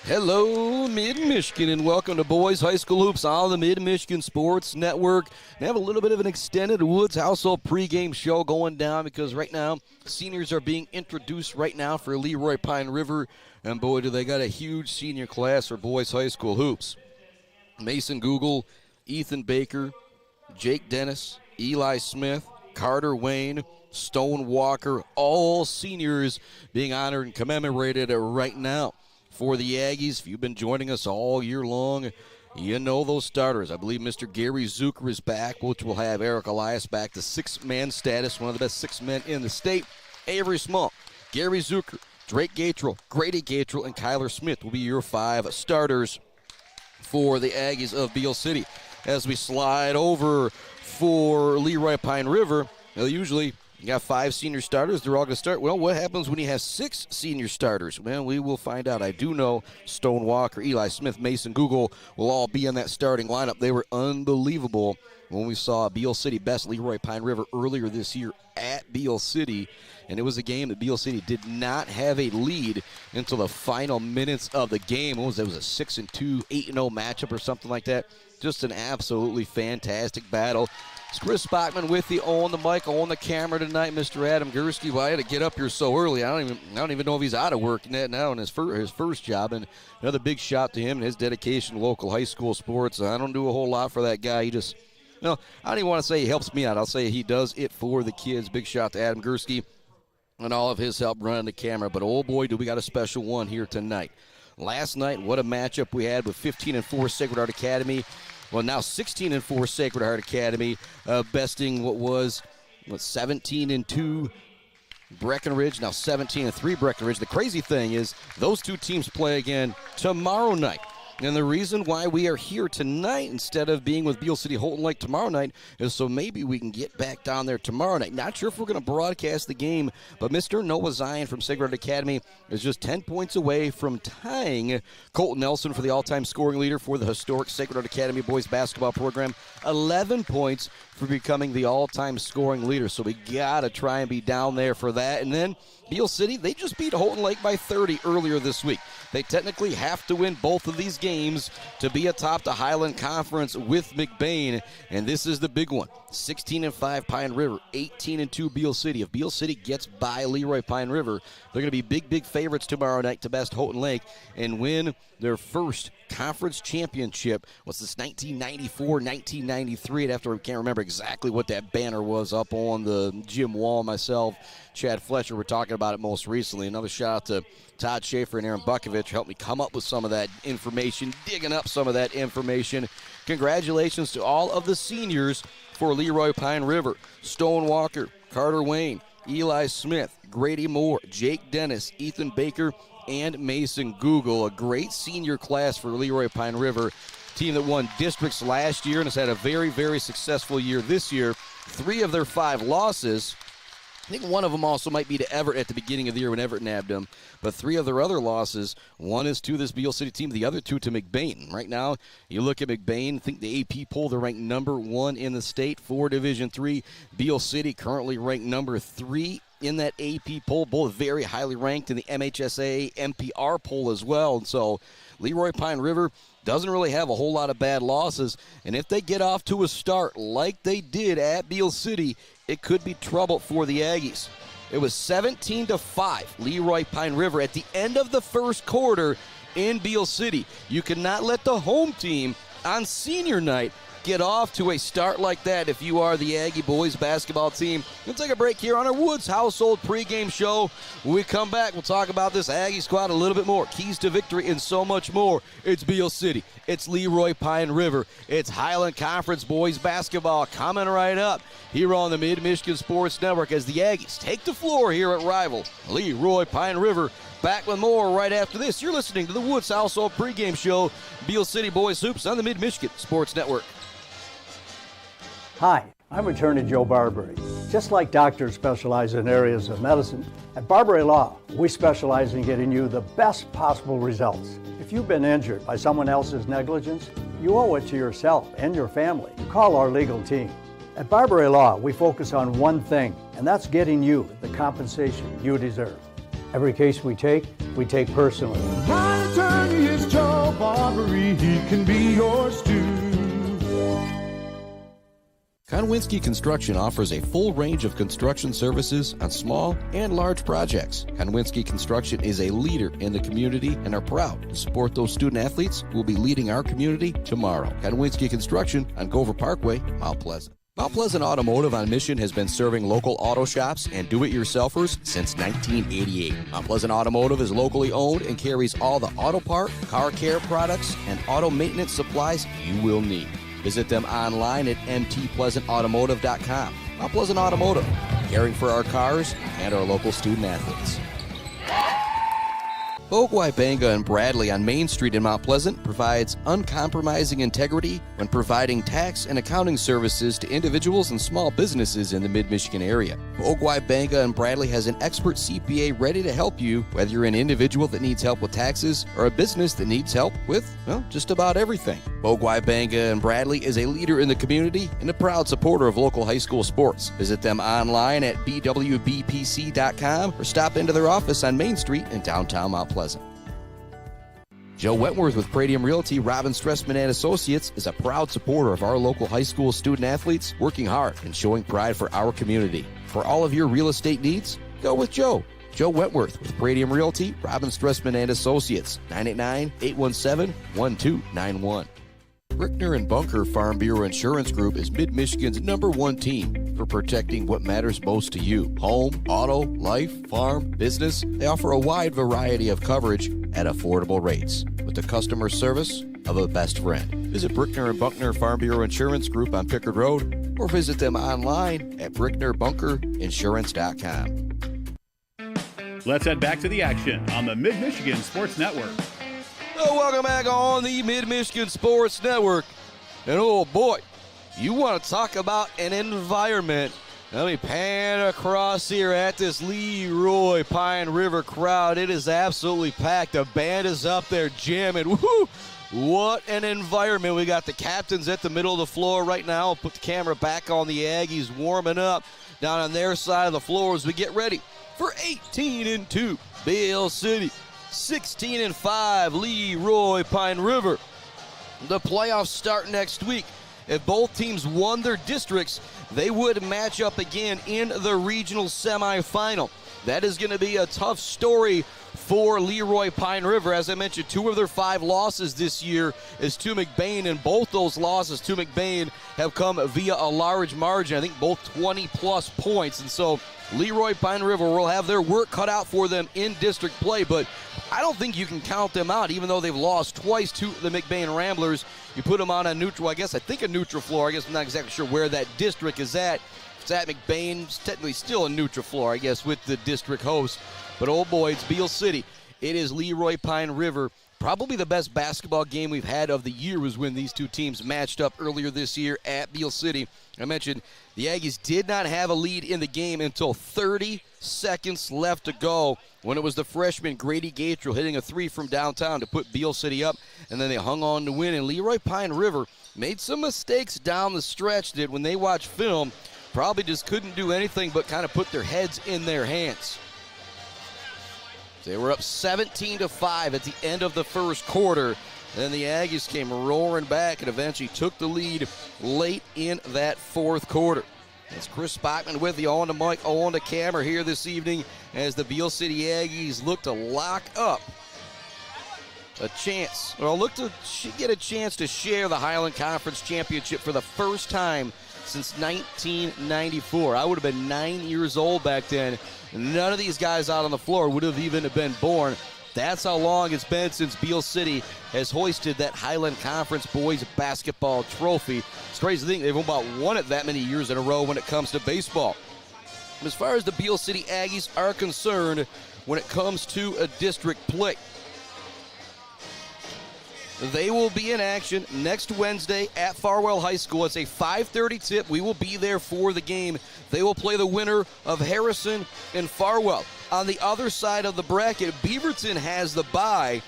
Hello, Mid-Michigan, and welcome to Boys High School Hoops on the Mid-Michigan Sports Network. We have a little bit of an extended Woods Household pregame show going down because right now, seniors are being introduced right now for Leroy Pine River, and boy, do they got a huge senior class for Boys High School Hoops. Mason Google, Ethan Baker, Jake Dennis, Eli Smith, Carter Wayne, Stone Walker, all seniors being honored and commemorated right now. For the Aggies, if you've been joining us all year long, you know those starters. I believe Mr. Gary Zucker is back, which will have Eric Elias back to six-man status, one of the best six men in the state. Avery Small, Gary Zucker, Drake Gatrell, Grady Gatrell, and Kyler Smith will be your five starters for the Aggies of Beal City. As we slide over for Leroy Pine River, usually you got five senior starters. They're all going to start. Well, what happens when you have six senior starters? Well, we will find out. I do know Stone Walker, Eli Smith, Mason Google will all be in that starting lineup. They were unbelievable when we saw Beal City best Leroy Pine River earlier this year at Beal City. And it was a game that Beal City did not have a lead until the final minutes of the game. It was a 6-2, 8-0 matchup or something like that. Just an absolutely fantastic battle. It's Chris Bachman with you on the mic, on the camera tonight. Mr. Adam Gursky, well, I had to get up here so early. I don't even know if he's out of work now in his first job. And another big shout to him and his dedication to local high school sports. I don't do a whole lot for that guy. He just, I don't even want to say he helps me out. I'll say he does it for the kids. Big shout to Adam Gursky and all of his help running the camera. But, oh, boy, do we got a special one here tonight. Last night, what a matchup we had with 15-4 Sacred Heart Academy. Well, now 16-4 Sacred Heart Academy, besting what was 17-2 Breckenridge, now 17-3 Breckenridge. The crazy thing is those two teams play again tomorrow night. And the reason why we are here tonight instead of being with Beal City Holton Lake tomorrow night is so maybe we can get back down there tomorrow night. Not sure if we're going to broadcast the game, but Mr. Noah Zion from Sacred Heart Academy is just 10 points away from tying Colton Nelson for the all-time scoring leader for the historic Sacred Heart Academy boys basketball program. 11 points for becoming the all-time scoring leader. So we got to try and be down there for that. And then Beal City, they just beat Holton Lake by 30 earlier this week. They technically have to win both of these games to be atop the Highland Conference with McBain, and this is the big one. 16-5 Pine River, 18-2 Beal City. If Beal City gets by Leroy Pine River, they're going to be big favorites tomorrow night to best Holton Lake and win their first conference championship. What's this, 1994, 1993? I can't remember exactly what that banner was up on the gym wall. Myself, Chad Fletcher were talking about it most recently. Another shout out to Todd Schaefer and Aaron Bukovich helped me come up with some of that information, digging up some of that information. Congratulations to all of the seniors for Leroy Pine River. Stone Walker, Carter Wayne, Eli Smith, Grady Moore, Jake Dennis, Ethan Baker, and Mason Google. A great senior class for Leroy Pine River. Team that won districts last year and has had a very successful year this year. 3 of their 5 losses, I think one of them also might be to Everett at the beginning of the year when Everett nabbed them. But 3 of their other losses, one is to this Beal City team, the other 2 to McBain. Right now, you look at McBain, I think the AP poll, they're ranked number 1 in the state for Division III. Beal City currently ranked number 3 in that AP poll, both very highly ranked in the MHSA MPR poll as well. And so Leroy Pine River doesn't really have a whole lot of bad losses. And if they get off to a start like they did at Beal City, it could be trouble for the Aggies. It was 17-5, Leroy Pine River at the end of the first quarter in Beal City. You cannot let the home team on senior night get off to a start like that if you are the Aggie boys basketball team. We'll take a break here on our Woods Household pregame show. When we come back, we'll talk about this Aggie squad a little bit more. Keys to victory and so much more. It's Beal City. It's Leroy Pine River. It's Highland Conference boys basketball coming right up here on the Mid-Michigan Sports Network as the Aggies take the floor here at rival Leroy Pine River. Back with more right after this. You're listening to the Woods Household pregame show. Beal City Boys Hoops on the Mid-Michigan Sports Network. Hi, I'm Attorney Joe Barbary. Just like doctors specialize in areas of medicine, at Barbary Law, we specialize in getting you the best possible results. If you've been injured by someone else's negligence, you owe it to yourself and your family to call our legal team. At Barbary Law, we focus on one thing, and that's getting you the compensation you deserve. Every case we take personally. My attorney is Barbary can be yours too. Konwinski Construction offers a full range of construction services on small and large projects. Konwinski Construction is a leader in the community and are proud to support those student athletes who will be leading our community tomorrow. Konwinski Construction on Gover Parkway, Mount Pleasant. Mount Pleasant Automotive on Mission has been serving local auto shops and do-it-yourselfers since 1988. Mount Pleasant Automotive is locally owned and carries all the auto part, car care products, and auto maintenance supplies you will need. Visit them online at mtpleasantautomotive.com. Mount Pleasant Automotive, caring for our cars and our local student athletes. Ogwai Banga and Bradley on Main Street in Mount Pleasant provides uncompromising integrity when providing tax and accounting services to individuals and small businesses in the Mid-Michigan area. Ogwai Banga and Bradley has an expert CPA ready to help you, whether you're an individual that needs help with taxes or a business that needs help with, well, just about everything. Ogwai Banga and Bradley is a leader in the community and a proud supporter of local high school sports. Visit them online at bwbpc.com or stop into their office on Main Street in downtown Mount Pleasant. Joe Wentworth with Pradium Realty, Robin Stressman and Associates is a proud supporter of our local high school student athletes, working hard and showing pride for our community. For all of your real estate needs, go with Joe. Joe Wentworth with Pradium Realty, Robin Stressman and Associates, 989-817-1291. Brickner and Bunker Farm Bureau Insurance Group is Mid-Michigan's #1 team for protecting what matters most to you. Home, auto, life, farm, business, they offer a wide variety of coverage at affordable rates with the customer service of a best friend. Visit Brickner and Buckner Farm Bureau Insurance Group on Pickard Road or visit them online at bricknerbunkerinsurance.com. Let's head back to the action on the Mid-Michigan Sports Network. Oh, welcome back on the Mid-Michigan Sports Network. And oh boy, you want to talk about an environment. Let me pan across here at this Leroy Pine River crowd. It is absolutely packed. The band is up there jamming. Woo! What an environment. We got the captains at the middle of the floor right now. I'll put the camera back on the Aggies warming up down on their side of the floor as we get ready for 18-2 Beal City. 16-5 Leroy Pine River. The playoffs start next week. If both teams won their districts, they would match up again in the regional semifinal. That is going to be a tough story for Leroy Pine River. As I mentioned, 2 of their 5 losses this year is to McBain, and both those losses to McBain have come via a large margin. I think both 20-plus points. And so Leroy Pine River will have their work cut out for them in district play, but I don't think you can count them out, even though they've lost twice to the McBain Ramblers. You put them on a neutral, I think a neutral floor. I guess I'm not exactly sure where that district is at. It's at McBain. It's technically still a neutral floor, I guess, with the district host. But oh boy, it's Beal City. It is Leroy Pine River. Probably the best basketball game we've had of the year was when these two teams matched up earlier this year at Beal City. I mentioned the Aggies did not have a lead in the game until 30 seconds left to go when it was the freshman Grady Gatrell hitting a 3 from downtown to put Beal City up, and then they hung on to win. And Leroy Pine River made some mistakes down the stretch that when they watched film probably just couldn't do anything but kind of put their heads in their hands. They were up 17-5 at the end of the first quarter. Then the Aggies came roaring back and eventually took the lead late in that fourth quarter. It's Chris Bachman with you on the mic, on the camera here this evening as the Beal City Aggies look to lock up a chance, or look to get a chance to share the Highland Conference Championship for the first time since 1994. I would have been 9 years old back then. None of these guys out on the floor would have even been born. That's how long it's been since Beal City has hoisted that Highland Conference boys basketball trophy. It's crazy to think they've about won it that many years in a row when it comes to baseball. As far as the Beal City Aggies are concerned, when it comes to a district play, they will be in action next Wednesday at Farwell High School. It's a 5:30 tip. We will be there for the game. They will play the winner of Harrison and Farwell. On the other side of the bracket, Beaverton has the bye.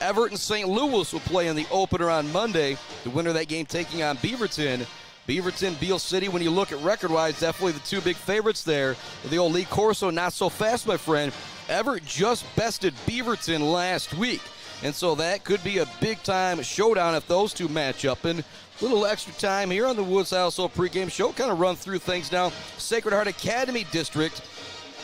Everett and St. Louis will play in the opener on Monday. The winner of that game taking on Beaverton. Beaverton, Beal City, when you look at record-wise, definitely the two big favorites there. The old Lee Corso, not so fast, my friend. Everett just bested Beaverton last week. And so that could be a big-time showdown if those two match up. And a little extra time here on the Woods Household pregame show. Kind of run through things now. Sacred Heart Academy District.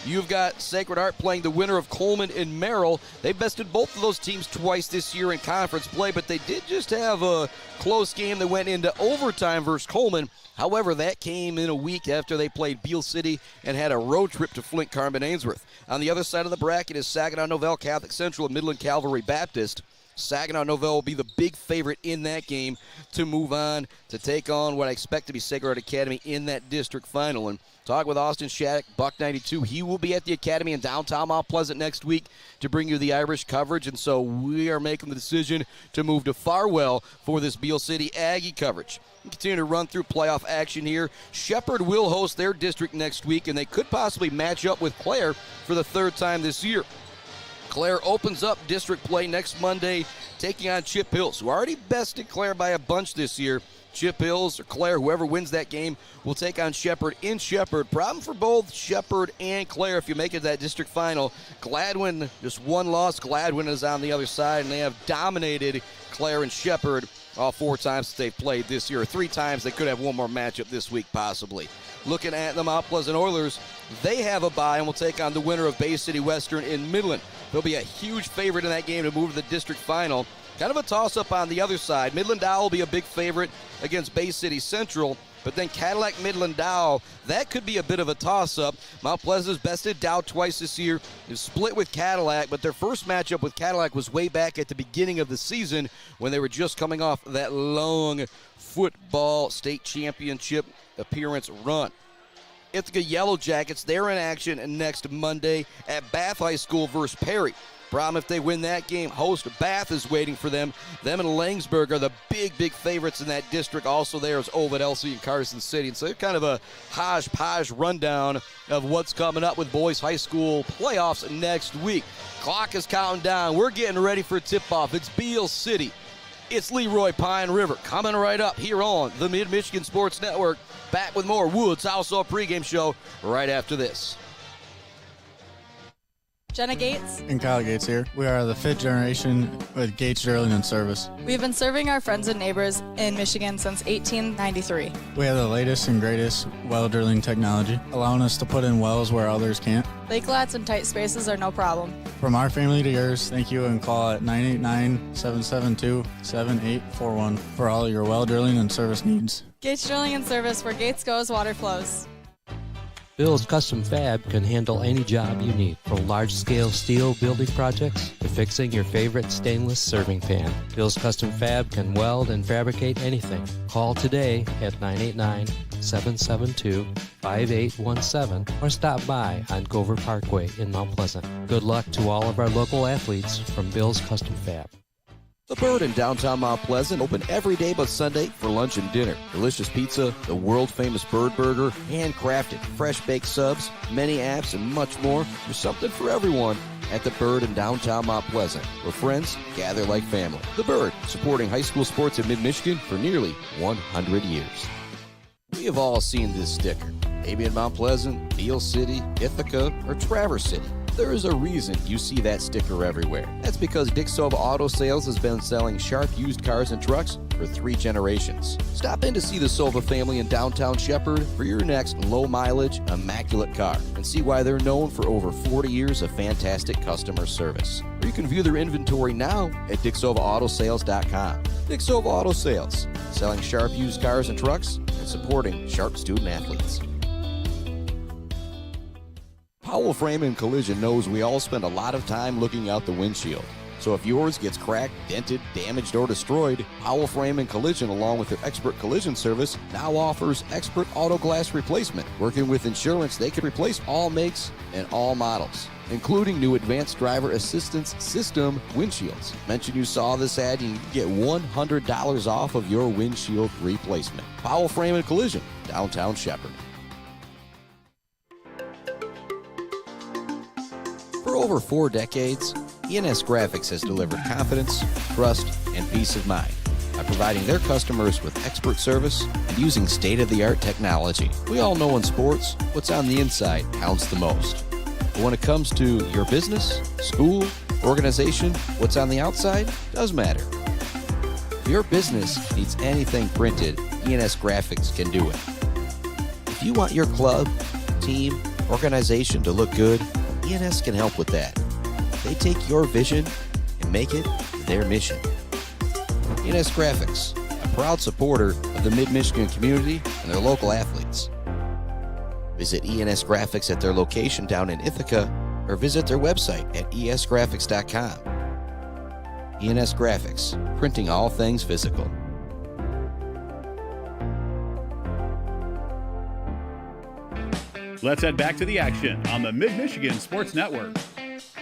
You've got Sacred Heart playing the winner of Coleman and Merrill. They bested both of those teams twice this year in conference play, but they did just have a close game that went into overtime versus Coleman. However, that came in a week after they played Beal City and had a road trip to Flint Carmen Ainsworth. On the other side of the bracket is Saginaw Novell Catholic Central and Midland Calvary Baptist. Saginaw Novell will be the big favorite in that game to move on to take on what I expect to be Sacred Heart Academy in that district final. And talk with Austin Shattuck, Buck 92. He will be at the Academy in downtown Mount Pleasant next week to bring you the Irish coverage. And so we are making the decision to move to Farwell for this Beal City Aggie coverage. We continue to run through playoff action here. Shepherd will host their district next week, and they could possibly match up with Clare for the third time this year. Clare opens up district play next Monday, taking on Chip Hills, who already bested Clare by a bunch this year. Chip Hills or Clare, whoever wins that game, will take on Shepherd in Shepherd. Problem for both Shepherd and Clare if you make it to that district final. Gladwin, just one loss. Gladwin is on the other side, and they have dominated Clare and Shepherd all four times that they've played this year. Three times. They could have one more matchup this week possibly. Looking at the Mount Pleasant Oilers, they have a bye and will take on the winner of Bay City Western in Midland. They'll be a huge favorite in that game to move to the district final. Kind of a toss-up on the other side. Midland Dow will be a big favorite against Bay City Central, but then Cadillac Midland Dow, that could be a bit of a toss-up. Mount Pleasant has bested Dow twice this year. They've split with Cadillac, but their first matchup with Cadillac was way back at the beginning of the season when they were just coming off that long football state championship appearance run. Ithaca Yellow Jackets, they're in action next Monday at Bath High School versus Perry. Problem if they win that game, host Bath is waiting for them. Them and Langsburg are the big favorites in that district. Also there is Ovid, Elsie, and Carson City. And so it's kind of a hodgepodge rundown of what's coming up with boys high school playoffs next week. Clock is counting down. We're getting ready for tip-off. It's Beal City. It's Leroy Pine River coming right up here on the Mid-Michigan Sports Network. Back with more Woods Household pregame show right after this. Jenna Gates and Kyle Gates here. We are the fifth generation with Gates Drilling and Service. We've been serving our friends and neighbors in Michigan since 1893. We have the latest and greatest well drilling technology, allowing us to put in wells where others can't. Lake lots and tight spaces are no problem. From our family to yours, thank you, and call at 989-772-7841 for all your well drilling and service needs. Gates Drilling and Service, where Gates goes, water flows. Bill's Custom Fab can handle any job you need, from large-scale steel building projects to fixing your favorite stainless serving pan. Bill's Custom Fab can weld and fabricate anything. Call today at 989-772-5817 or stop by on Gover Parkway in Mount Pleasant. Good luck to all of our local athletes from Bill's Custom Fab. The Bird in downtown Mount Pleasant, open every day but Sunday for lunch and dinner. Delicious pizza, the world-famous Bird Burger, handcrafted, fresh-baked subs, many apps, and much more. There's something for everyone at The Bird in downtown Mount Pleasant, where friends gather like family. The Bird, supporting high school sports in mid-Michigan for nearly 100 years. We have all seen this sticker, maybe in Mount Pleasant, Beal City, Ithaca, or Traverse City. There is a reason you see that sticker everywhere. That's because Dick Sova Auto Sales has been selling sharp used cars and trucks for 3 generations. Stop in to see the Sova family in downtown Shepherd for your next low-mileage, immaculate car and see why they're known for over 40 years of fantastic customer service. Or you can view their inventory now at DickSovaAutoSales.com. Dick Sova Auto Sales, selling sharp used cars and trucks and supporting sharp student athletes. Powell Frame and Collision knows we all spend a lot of time looking out the windshield. So if yours gets cracked, dented, damaged, or destroyed, Powell Frame and Collision, along with their expert collision service, now offers expert auto glass replacement. Working with insurance, they can replace all makes and all models, including new advanced driver assistance system windshields. Mention you saw this ad and you can get $100 off of your windshield replacement. Powell Frame and Collision, downtown Shepherd. For over 4 decades, ENS Graphics has delivered confidence, trust, and peace of mind. by providing their customers with expert service and using state-of-the-art technology. We all know in sports, what's on the inside counts the most. But when it comes to your business, school, organization, what's on the outside does matter. If your business needs anything printed, ENS Graphics can do it. If you want your club, team, organization to look good, ENS can help with that. They take your vision and make it their mission. ENS Graphics, a proud supporter of the Mid-Michigan community and their local athletes. Visit ENS Graphics at their location down in Ithaca or visit their website at esgraphics.com. ENS Graphics, printing all things physical. Let's head back to the action on the Mid-Michigan Sports Network.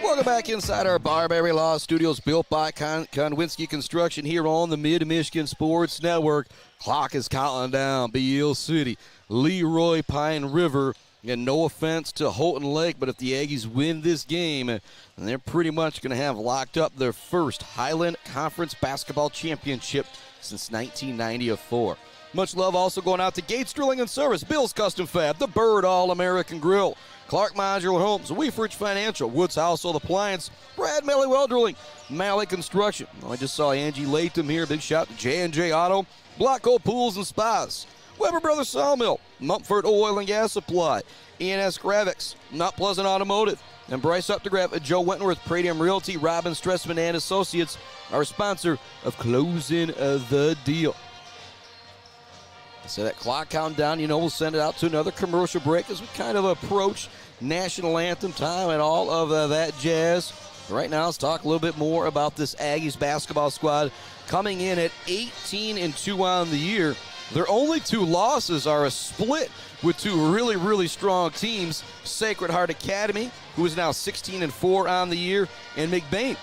Welcome back inside our Barbary Law Studios, built by Konwinski Construction here on the Mid-Michigan Sports Network. Clock is counting down. Beal City, Leroy, Pine River, and no offense to Houghton Lake, but if the Aggies win this game, they're pretty much going to have locked up their first Highland Conference basketball championship since 1994. Much love also going out to Gates Drilling and Service, Bill's Custom Fab, the Bird All-American Grill, Clark Modular Homes, Weefridge Financial, Woods Household Appliance, Brad Malley Well Drilling, Malley Construction. I just saw Angie Latham here. Big shout to J&J Auto, Blocko Pools and Spas, Weber Brothers Sawmill, Mumford Oil and Gas Supply, ENS Graphics, Not Pleasant Automotive, and Bryce Up to Grab at Joe Wentworth, Pradium Realty, Robin Stressman and Associates, our sponsor of Closing the Deal. So that clock countdown, we'll send it out to another commercial break as we kind of approach national anthem time and all of that jazz. Right now, let's talk a little bit more about this Aggies basketball squad coming in at 18-2 on the year. Their only two losses are a split with two really, really strong teams, Sacred Heart Academy, who is now 16-4 on the year, and McBain,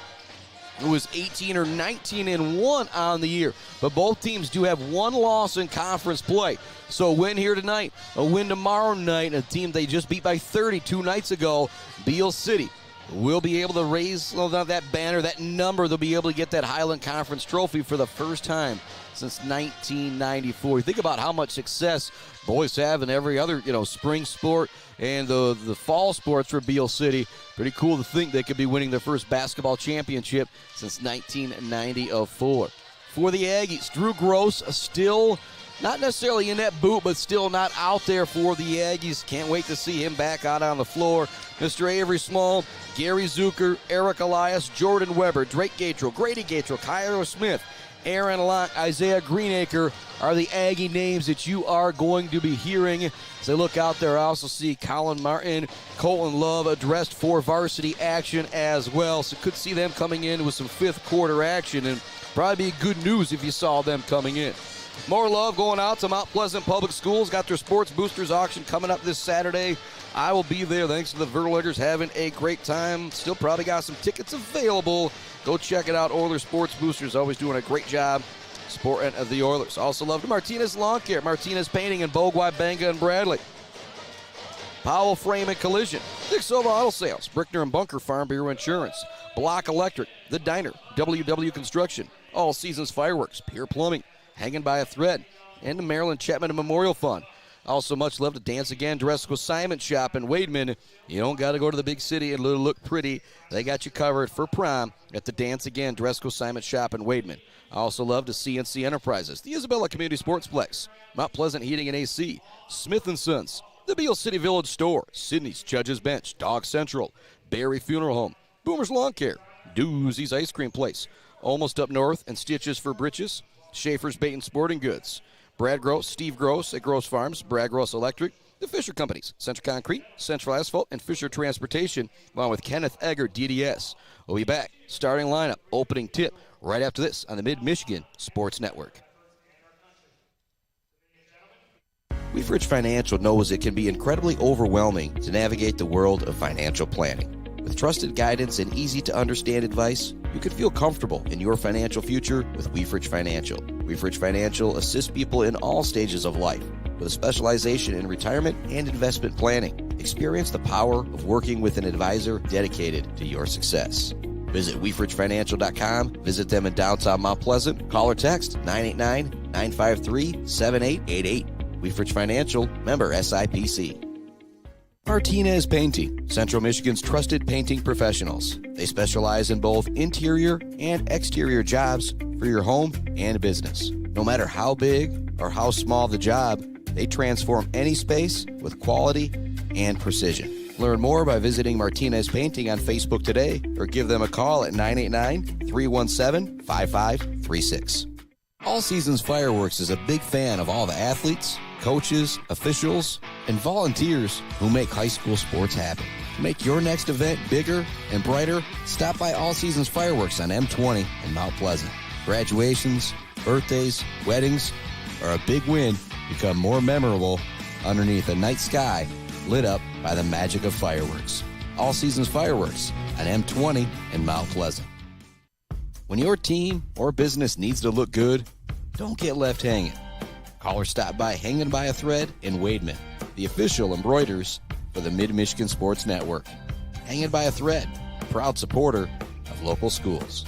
who is 18 or 19-1 on the year. But both teams do have one loss in conference play. So a win here tonight, a win tomorrow night, a team they just beat by 30 2 nights ago, Beal City, will be able to raise that banner, that number. They'll be able to get that Highland Conference trophy for the first time since 1994. Think about how much success boys have in every other, spring sport and the fall sports for Beal City. Pretty cool to think they could be winning their first basketball championship since 1994. For the Aggies, Drew Gross still not necessarily in that boot, but still not out there for the Aggies. Can't wait to see him back out on the floor. Mr. Avery Small, Gary Zucker, Eric Elias, Jordan Weber, Drake Gatrell, Grady Gatrell, Kyler Smith, Aaron Locke, Isaiah Greenacre are the Aggie names that you are going to be hearing. As I look out there, I also see Colin Martin, Colton Love addressed for varsity action as well. So could see them coming in with some fifth quarter action, and probably be good news if you saw them coming in. More love going out to Mount Pleasant Public Schools. Got their Sports Boosters auction coming up this Saturday. I will be there thanks to the Verlegers having a great time. Still probably got some tickets available. Go check it out. Oilers Sports Boosters always doing a great job supporting the Oilers. Also love to Martinez Lawn Care, Martinez Painting in Bogwai, Banga, and Bradley. Powell Frame and Collision, Dick Silva Auto Sales, Brickner and Bunker Farm Bureau Insurance, Block Electric, The Diner, WW Construction, All Seasons Fireworks, Pier Plumbing, Hanging by a Thread, and the Maryland Chapman Memorial Fund. Also much love to Dance Again Dress Consignment Shop in Wademan. You don't got to go to the big city and look pretty. They got you covered for prom at the Dance Again Dress Consignment Shop in Wademan. I also love to CNC Enterprises, the Isabella Community Sportsplex, Mount Pleasant Heating and AC, Smith & Sons, the Beal City Village Store, Sydney's Judges Bench, Dog Central, Barry Funeral Home, Boomer's Lawn Care, Doozy's Ice Cream Place, Almost Up North and Stitches for Britches, Schaefer's Bait and Sporting Goods, Brad Gross, Steve Gross at Gross Farms, Brad Gross Electric, the Fisher Companies, Central Concrete, Central Asphalt, and Fisher Transportation, along with Kenneth Egger, DDS. We'll be back, starting lineup, opening tip, right after this on the Mid-Michigan Sports Network. Weefridge Financial knows it can be incredibly overwhelming to navigate the world of financial planning. With trusted guidance and easy-to-understand advice, you can feel comfortable in your financial future with Weefridge Financial. Weefridge Financial assists people in all stages of life with a specialization in retirement and investment planning. Experience the power of working with an advisor dedicated to your success. Visit WeefridgeFinancial.com. Visit them in downtown Mount Pleasant. Call or text 989-953-7888. Weefridge Financial, member SIPC. Martinez Painting, Central Michigan's trusted painting professionals. They specialize in both interior and exterior jobs for your home and business. No matter how big or how small the job, they transform any space with quality and precision. Learn more by visiting Martinez Painting on Facebook today or give them a call at 989-317-5536. All Seasons Fireworks is a big fan of all the athletes, coaches, officials, and volunteers who make high school sports happen. To make your next event bigger and brighter, stop by All Seasons Fireworks on M20 in Mount Pleasant. Graduations, birthdays, weddings, or a big win become more memorable underneath a night sky lit up by the magic of fireworks. All Seasons Fireworks on M20 in Mount Pleasant. When your team or business needs to look good, don't get left hanging. Call or stop by Hanging by a Thread in Wademan, the official embroiders for the Mid-Michigan Sports Network. Hanging by a Thread, a proud supporter of local schools.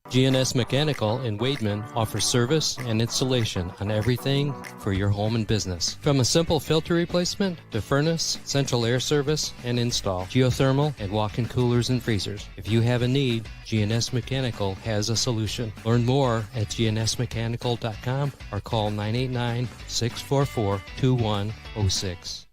GNS Mechanical in Wademan offers service and installation on everything for your home and business. From a simple filter replacement to furnace, central air service, and install, geothermal, and walk-in coolers and freezers. If you have a need, GNS Mechanical has a solution. Learn more at gnsmechanical.com or call 989-644-2106.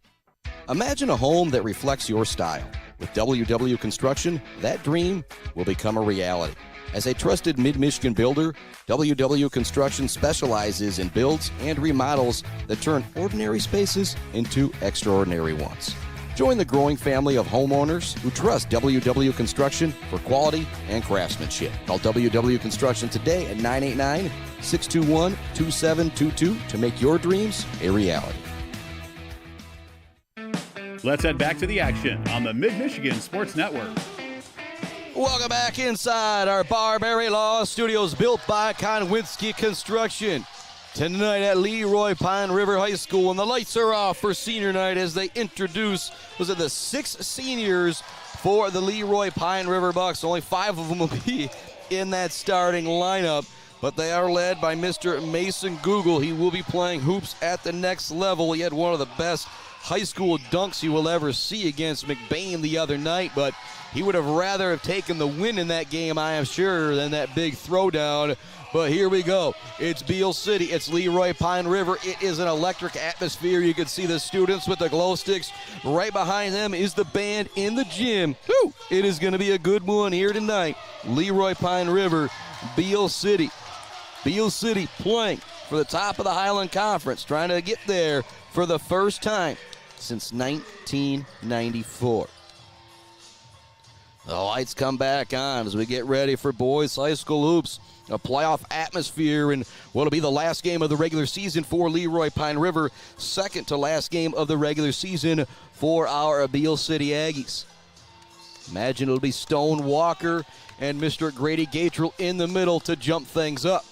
Imagine a home that reflects your style. With WW Construction, that dream will become a reality. As a trusted Mid-Michigan builder, WW Construction specializes in builds and remodels that turn ordinary spaces into extraordinary ones. Join the growing family of homeowners who trust WW Construction for quality and craftsmanship. Call WW Construction today at 989-621-2722 to make your dreams a reality. Let's head back to the action on the Mid-Michigan Sports Network. Welcome back inside our Barbary Law Studios, built by Konwinski Construction. Tonight at Leroy Pine River High School, and the lights are off for senior night as they introduce, the 6 seniors for the Leroy Pine River Bucks. Only 5 of them will be in that starting lineup, but they are led by Mr. Mason Google. He will be playing hoops at the next level. He had one of the best high school dunks you will ever see against McBain the other night, but he would have rather have taken the win in that game, I am sure, than that big throwdown. But here we go. It's Beal City. It's Leroy Pine River. It is an electric atmosphere. You can see the students with the glow sticks. Right behind them is the band in the gym. Woo! It is going to be a good one here tonight. Leroy Pine River, Beal City. Beal City playing for the top of the Highland Conference, trying to get there for the first time since 1994. The lights come back on as we get ready for boys high school hoops. A playoff atmosphere in what will be the last game of the regular season for Leroy Pine River. Second to last game of the regular season for our Beal City Aggies. Imagine it'll be Stone Walker and Mr. Grady Gatrell in the middle to jump things up.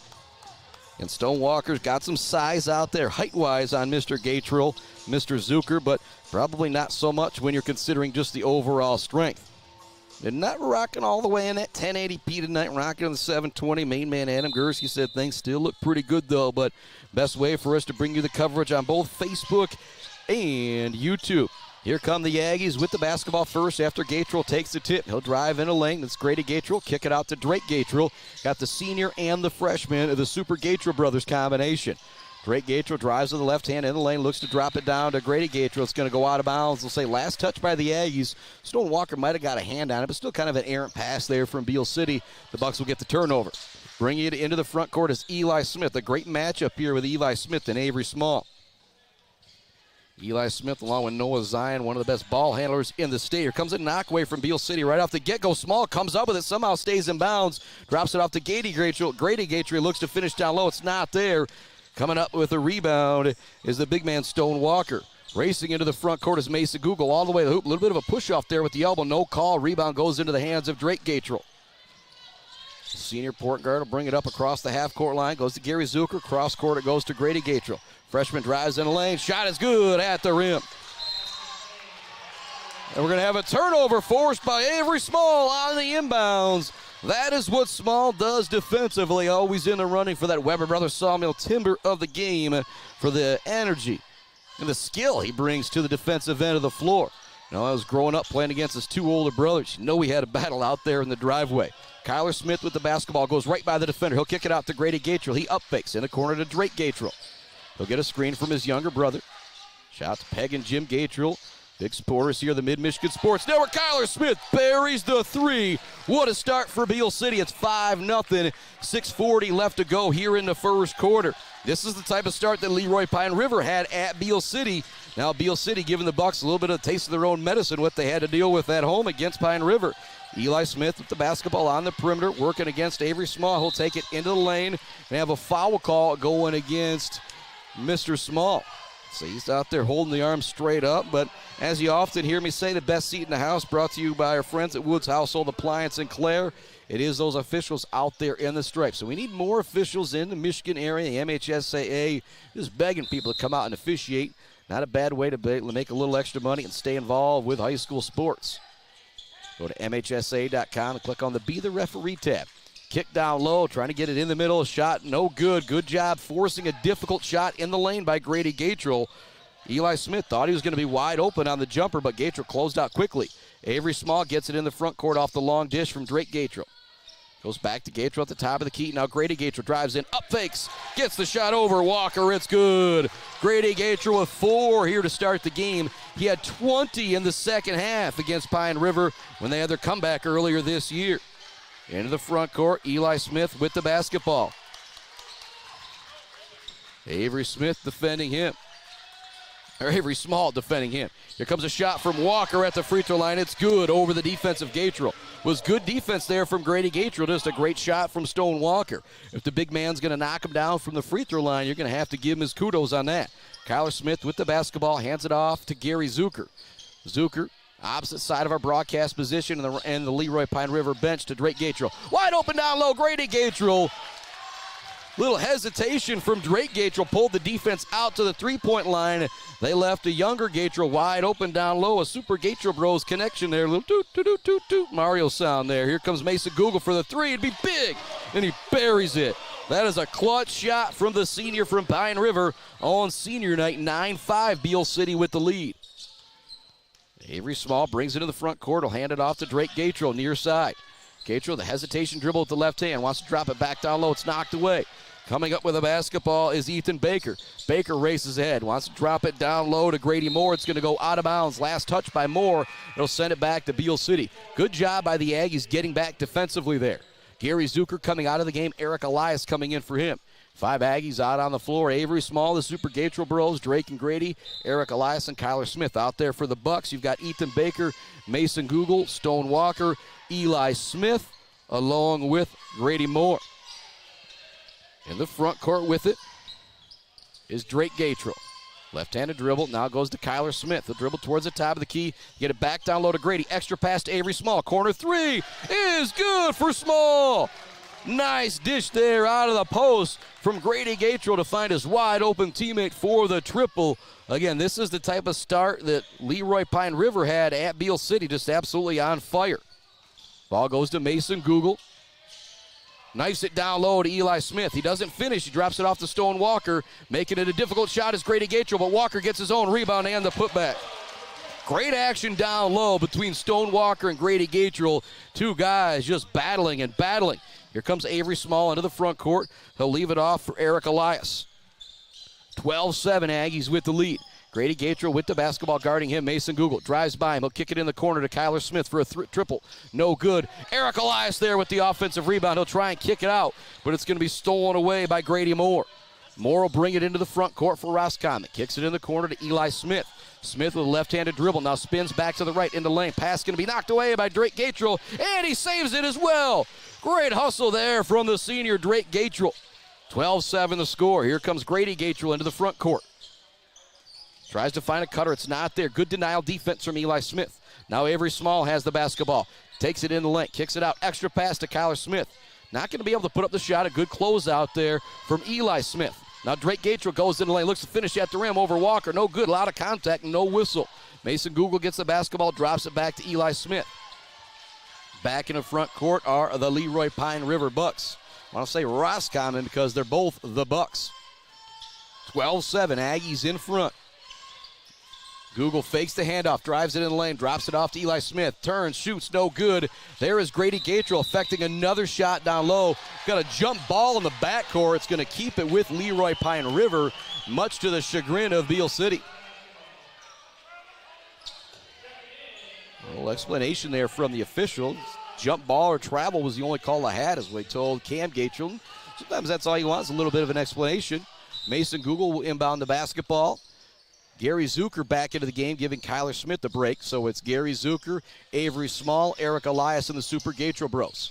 And Stone Walker's got some size out there height-wise on Mr. Gatrell, Mr. Zucker, but probably not so much when you're considering just the overall strength. They're not rocking all the way in that 1080p tonight, rocking on the 720. Main man Adam Gursky said things still look pretty good, though, but best way for us to bring you the coverage on both Facebook and YouTube. Here come the Aggies with the basketball first after Gatrell takes the tip. He'll drive in a lane. That's Grady Gatrell. Kick it out to Drake Gatrell. Got the senior and the freshman of the Super Gatrell brothers combination. Drake Gatrell drives to the left hand in the lane, looks to drop it down to Grady Gatrell. It's going to go out of bounds. They'll say last touch by the Aggies. Stone Walker might have got a hand on it, but still kind of an errant pass there from Beal City. The Bucks will get the turnover. Bringing it into the front court is Eli Smith. A great matchup here with Eli Smith and Avery Small. Eli Smith along with Noah Zion, one of the best ball handlers in the state. Here comes a knock away from Beal City right off the get-go. Small comes up with it, somehow stays in bounds, drops it off to Grady Gatrell. Grady Gatrell looks to finish down low. It's not there. Coming up with a rebound is the big man Stone Walker. Racing into the front court is Mason Google all the way to the hoop. A little bit of a push-off there with the elbow. No call. Rebound goes into the hands of Drake Gatrell. Senior point guard will bring it up across the half-court line. Goes to Gary Zucker. Cross-court it goes to Grady Gatrell. Freshman drives in the lane. Shot is good at the rim. And we're going to have a turnover forced by Avery Small on the inbounds. That is what Small does defensively, always in the running for that Weber Brothers Sawmill Timber of the game, for the energy and the skill he brings to the defensive end of the floor. You know, I was growing up playing against his two older brothers. You know we had a battle out there in the driveway. Kyler Smith with the basketball goes right by the defender. He'll kick it out to Grady Gatrell. He up fakes in the corner to Drake Gatrell. He'll get a screen from his younger brother. Shout to Peg and Jim Gatrell. Big supporters here, the Mid-Michigan Sports Network. Kyler Smith buries the three. What a start for Beal City. It's 5-0. 6:40 left to go here in the first quarter. This is the type of start that Leroy Pine River had at Beal City. Now Beal City giving the Bucks a little bit of a taste of their own medicine, what they had to deal with at home against Pine River. Eli Smith with the basketball on the perimeter, working against Avery Small. He'll take it into the lane and have a foul call going against Mr. Small. So he's out there holding the arm straight up, but as you often hear me say, the best seat in the house, brought to you by our friends at Woods Household Appliance in Clare. It is those officials out there in the stripes. So we need more officials in the Michigan area. The MHSAA is begging people to come out and officiate. Not a bad way to make a little extra money and stay involved with high school sports. Go to MHSA.com and click on the Be the Referee tab. Kick down low, trying to get it in the middle. Shot no good. Good job forcing a difficult shot in the lane by Grady Gatrell. Eli Smith thought he was going to be wide open on the jumper, but Gatrell closed out quickly. Avery Small gets it in the front court off the long dish from Drake Gatrell. Goes back to Gatrell at the top of the key. Now Grady Gatrell drives in, up fakes, gets the shot over Walker. It's good. Grady Gatrell with 4 here to start the game. He had 20 in the second half against Pine River when they had their comeback earlier this year. Into the front court, Eli Smith with the basketball. Avery Smith defending him. Or Avery Small defending him. Here comes a shot from Walker at the free throw line. It's good over the defense of Gatrell. Was good defense there from Grady Gatrell. Just a great shot from Stone Walker. If the big man's going to knock him down from the free throw line, you're going to have to give him his kudos on that. Kyler Smith with the basketball, hands it off to Gary Zucker. Zucker, opposite side of our broadcast position and the Leroy Pine River bench to Drake Gatrell. Wide open down low, Grady Gatrell. Little hesitation from Drake Gatrell, pulled the defense out to the three-point line. They left a younger Gatrell wide open down low. A Super Gatrell Bros connection there. A little toot, toot, toot, toot, toot Mario sound there. Here comes Mason Google for the three. It'd be big, and he buries it. That is a clutch shot from the senior from Pine River on senior night. 9-5, Beal City with the lead. Avery Small brings it in the front court. He'll hand it off to Drake Gatrell near side. Gatrell, the hesitation dribble with the left hand, wants to drop it back down low. It's knocked away. Coming up with a basketball is Ethan Baker. Baker races ahead, wants to drop it down low to Grady Moore. It's going to go out of bounds. Last touch by Moore. It'll send it back to Beal City. Good job by the Aggies getting back defensively there. Gary Zucker coming out of the game. Eric Elias coming in for him. 5 Aggies out on the floor. Avery Small, the Super Gatrell Bros, Drake and Grady, Eric Elias and Kyler Smith out there for the Bucks. You've got Ethan Baker, Mason Google, Stone Walker, Eli Smith, along with Grady Moore. In the front court with it is Drake Gatrell. Left-handed dribble, now goes to Kyler Smith. The dribble towards the top of the key. Get it back down low to Grady. Extra pass to Avery Small. Corner three is good for Small. Nice dish there out of the post from Grady Gatrell to find his wide-open teammate for the triple. Again, this is the type of start that Leroy Pine River had at Beal City, just absolutely on fire. Ball goes to Mason Google. Knifes it down low to Eli Smith. He doesn't finish. He drops it off to Stone Walker. Making it a difficult shot is Grady Gatrell, but Walker gets his own rebound and the putback. Great action down low between Stone Walker and Grady Gatrell. 2 guys just battling and battling. Here comes Avery Small into the front court. He'll leave it off for Eric Elias. 12-7 Aggies with the lead. Grady Gatrell with the basketball guarding him. Mason Google drives by him. He'll kick it in the corner to Kyler Smith for a triple. No good. Eric Elias there with the offensive rebound. He'll try and kick it out, but it's going to be stolen away by Grady Moore. Moore will bring it into the front court for Roscommon. Kicks it in the corner to Eli Smith. Smith with a left-handed dribble. Now spins back to the right in the lane. Pass going to be knocked away by Drake Gatrell, and he saves it as well. Great hustle there from the senior Drake Gatrell. 12-7 the score. Here comes Grady Gatrell into the front court. Tries to find a cutter. It's not there. Good denial defense from Eli Smith. Now Avery Small has the basketball. Takes it in the lane. Kicks it out. Extra pass to Kyler Smith. Not going to be able to put up the shot. A good closeout there from Eli Smith. Now Drake Gatrell goes in the lane. Looks to finish at the rim over Walker. No good. A lot of contact. No whistle. Mason Google gets the basketball, drops it back to Eli Smith. Back in the front court are the Leroy Pine River Bucks. I want to say Roscommon because they're both the Bucks. 12-7, Aggies in front. Google fakes the handoff, drives it in the lane, drops it off to Eli Smith, turns, shoots, no good. There is Grady Gatrell affecting another shot down low. Got a jump ball in the backcourt. It's going to keep it with Leroy Pine River, much to the chagrin of Beal City. A little explanation there from the officials. Jump ball or travel was the only call I had, as we told Cam Gatrell. Sometimes that's all you want is a little bit of an explanation. Mason Google will inbound the basketball. Gary Zucker back into the game, giving Kyler Smith the break. So it's Gary Zucker, Avery Small, Eric Elias, and the Super Gatrell Bros.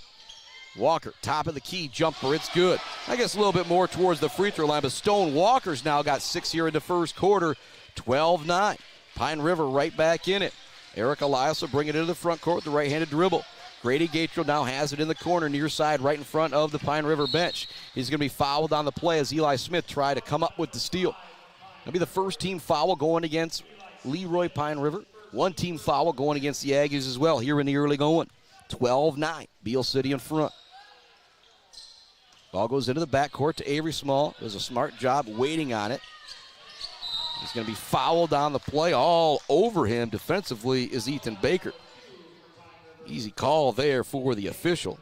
Walker, top of the key, jumper, it's good. I guess a little bit more towards the free throw line, but Stone Walker's now got 6 here in the first quarter, 12-9. Pine River right back in it. Eric Elias will bring it into the front court with the right-handed dribble. Grady Gatrell now has it in the corner, near side, right in front of the Pine River bench. He's going to be fouled on the play as Eli Smith tried to come up with the steal. That'll be the first team foul going against Leroy Pine River. One team foul going against the Aggies as well here in the early going. 12-9, Beal City in front. Ball goes into the backcourt to Avery Small. Does a smart job waiting on it. He's going to be fouled on the play. All over him defensively is Ethan Baker. Easy call there for the official.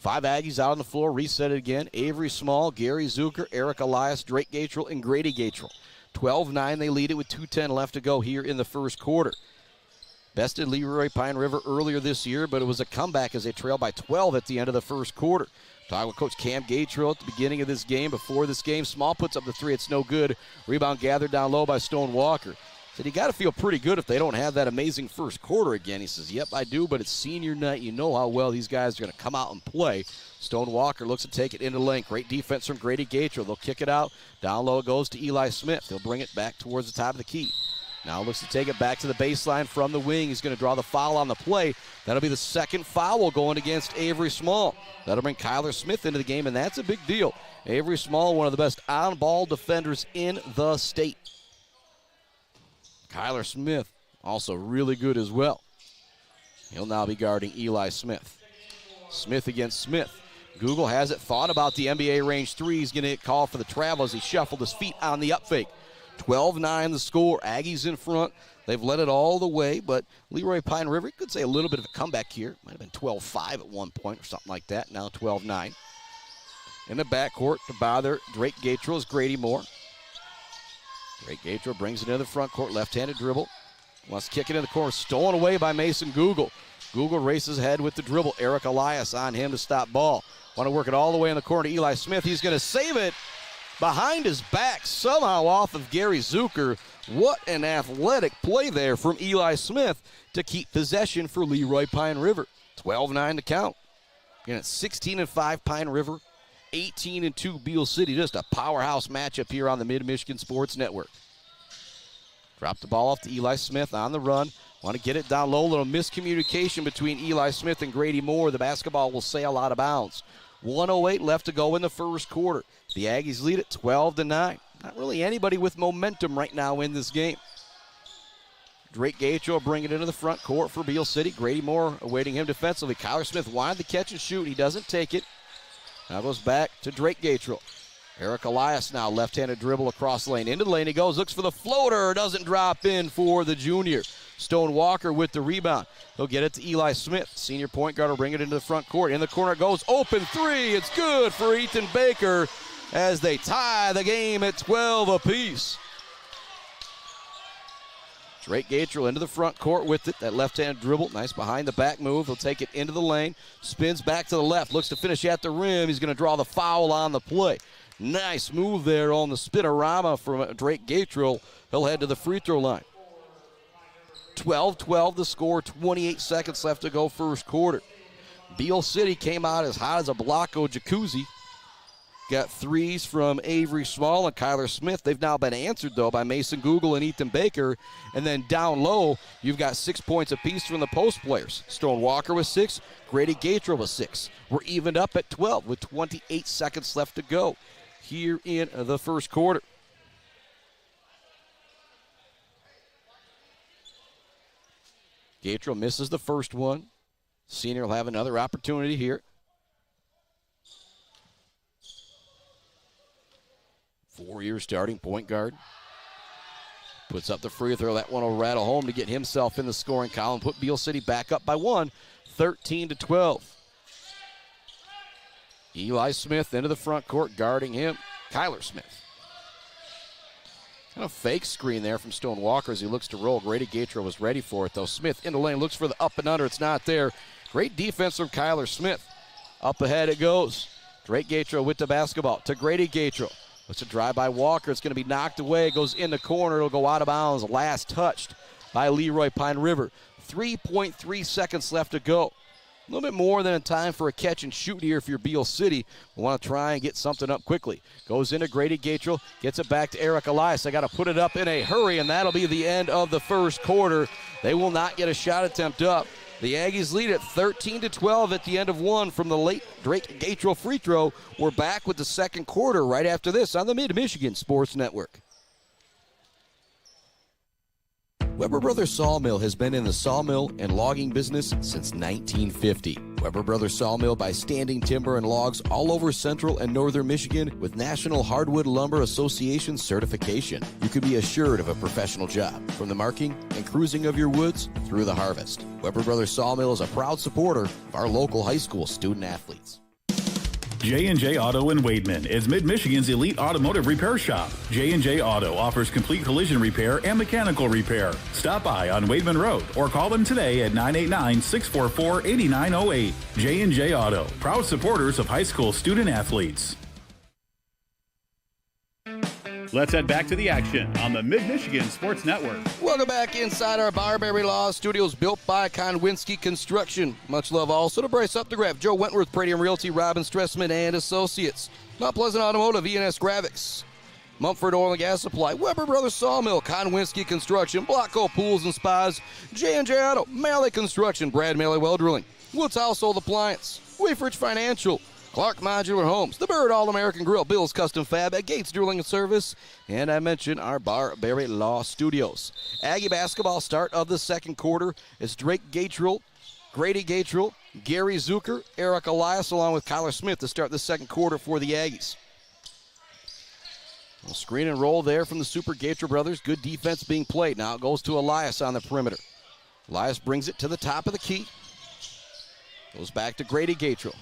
5 Aggies out on the floor, reset it again. Avery Small, Gary Zucker, Eric Elias, Drake Gatrell, and Grady Gatrell. 12-9, they lead it with 2:10 left to go here in the first quarter. Bested Leroy Pine River earlier this year, but it was a comeback as they trailed by 12 at the end of the first quarter. Talking with Coach Cam Gatrell at the beginning of this game, before this game. Small puts up the three, it's no good. Rebound gathered down low by Stone Walker. Said you got to feel pretty good if they don't have that amazing first quarter again. He says, yep, I do, but it's senior night. You know how well these guys are going to come out and play. Stone Walker looks to take it into the lane. Great defense from Grady Gatrell. They'll kick it out. Down low it goes to Eli Smith. They'll bring it back towards the top of the key. Now looks to take it back to the baseline from the wing. He's going to draw the foul on the play. That'll be the second foul going against Avery Small. That'll bring Kyler Smith into the game, and that's a big deal. Avery Small, one of the best on-ball defenders in the state. Kyler Smith, also really good as well. He'll now be guarding Eli Smith. Smith against Smith. Google has it, thought about the NBA range three. He's going to get called for the travel as he shuffled his feet on the up fake. 12-9 the score. Aggies in front. They've led it all the way, but Leroy Pine River, you could say a little bit of a comeback here. Might have been 12-5 at one point or something like that. Now 12-9. In the backcourt to bother Drake Gatrell is Grady Moore. Drake Gatrell brings it into the front court, left-handed dribble. Wants to kick it in the corner, stolen away by Mason Google. Google races ahead with the dribble. Eric Elias on him to stop ball. Want to work it all the way in the corner to Eli Smith. He's going to save it behind his back, somehow off of Gary Zucker. What an athletic play there from Eli Smith to keep possession for Leroy Pine River. 12-9 to count. Again, it's 16-5 Pine River. 18-2 Beal City. Just a powerhouse matchup here on the Mid-Michigan Sports Network. Drop the ball off to Eli Smith on the run. Want to get it down low. A little miscommunication between Eli Smith and Grady Moore. The basketball will sail out of bounds. 1:08 left to go in the first quarter. The Aggies lead it 12-9. Not really anybody with momentum right now in this game. Drake Gatrell bringing it into the front court for Beal City. Grady Moore awaiting him defensively. Kyler Smith wanted the catch and shoot. He doesn't take it. Now goes back to Drake Gatrell. Eric Elias now left-handed dribble across the lane. Into the lane he goes, looks for the floater. Doesn't drop in for the junior. Stone Walker with the rebound. He'll get it to Eli Smith. Senior point guard will bring it into the front court. In the corner it goes, open three. It's good for Ethan Baker as they tie the game at 12 apiece. Drake Gatrell into the front court with it. That left-hand dribble. Nice behind the back move. He'll take it into the lane. Spins back to the left. Looks to finish at the rim. He's going to draw the foul on the play. Nice move there on the spinorama from Drake Gatrell. He'll head to the free throw line. 12-12 the score. 28 seconds left to go first quarter. Beal City came out as hot as a Blocko jacuzzi. Got threes from Avery Small and Kyler Smith. They've now been answered, though, by Mason Google and Ethan Baker. And then down low, you've got 6 points apiece from the post players. Stone Walker with 6. Grady Gatrell with 6. We're evened up at 12 with 28 seconds left to go here in the first quarter. Gatro misses the first one. Senior will have another opportunity here. 4-year starting point guard. Puts up the free throw. That one will rattle home to get himself in the scoring column. Put Beal City back up by 1, 13-12. Eli Smith into the front court, guarding him. Kyler Smith. Kind of fake screen there from Stone Walker as he looks to roll. Grady Gatro was ready for it, though. Smith in the lane, looks for the up and under. It's not there. Great defense from Kyler Smith. Up ahead it goes. Drake Gatro with the basketball to Grady Gatro. Looks to drive by Walker. It's going to be knocked away. It goes in the corner. It'll go out of bounds. Last touched by Leroy Pine River. 3.3 seconds left to go. A little bit more than in time for a catch and shoot here if you're Beal City. We want to try and get something up quickly. Goes into Grady Gatro, gets it back to Eric Elias. They got to put it up in a hurry, and that'll be the end of the first quarter. They will not get a shot attempt up. The Aggies lead at 13-12 at the end of one from the late Drake Gatro free throw. We're back with the second quarter right after this on the Mid-Michigan Sports Network. Weber Brothers Sawmill has been in the sawmill and logging business since 1950. Weber Brothers Sawmill buys standing timber and logs all over central and northern Michigan with National Hardwood Lumber Association certification. You can be assured of a professional job, from the marking and cruising of your woods through the harvest. Weber Brothers Sawmill is a proud supporter of our local high school student athletes. J&J Auto in Wademan is Mid-Michigan's elite automotive repair shop. J&J Auto offers complete collision repair and mechanical repair. Stop by on Wademan Road or call them today at 989-644-8908. J&J Auto, proud supporters of high school student athletes. Let's head back to the action on the Mid-Michigan Sports Network. Welcome back inside our Barberry Law Studios, built by Konwinski Construction. Much love also to Bryce Up the Graph, Joe Wentworth, Pradium Realty, Robin Stressman and Associates, Mount Pleasant Automotive, ENS Graphics, Mumford Oil and Gas Supply, Weber Brothers Sawmill, Konwinski Construction, Blocko Pools and Spas, J&J Auto, Malley Construction, Brad Malley Well Drilling, Woods Household Appliance, Wayfridge Financial, Clark Modular Homes, the Bird All-American Grill, Bill's Custom Fab at Gates Drilling and Service, and I mentioned our Barberry Law Studios. Aggie basketball start of the second quarter is Drake Gatrell, Grady Gatrell, Gary Zucker, Eric Elias, along with Kyler Smith to start the second quarter for the Aggies. Well, screen and roll there from the Super Gatrell brothers. Good defense being played. Now it goes to Elias on the perimeter. Elias brings it to the top of the key. Goes back to Grady Gatrell.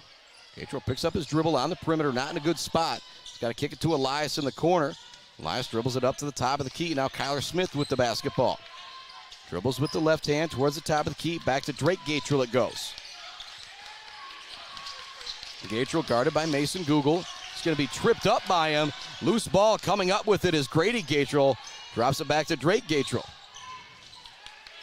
Gatrell picks up his dribble on the perimeter, not in a good spot. He's got to kick it to Elias in the corner. Elias dribbles it up to the top of the key. Now Kyler Smith with the basketball. Dribbles with the left hand towards the top of the key. Back to Drake Gatrell it goes. Gatrell guarded by Mason Google. He's going to be tripped up by him. Loose ball coming up with it is Grady Gatrell. Drops it back to Drake Gatrell.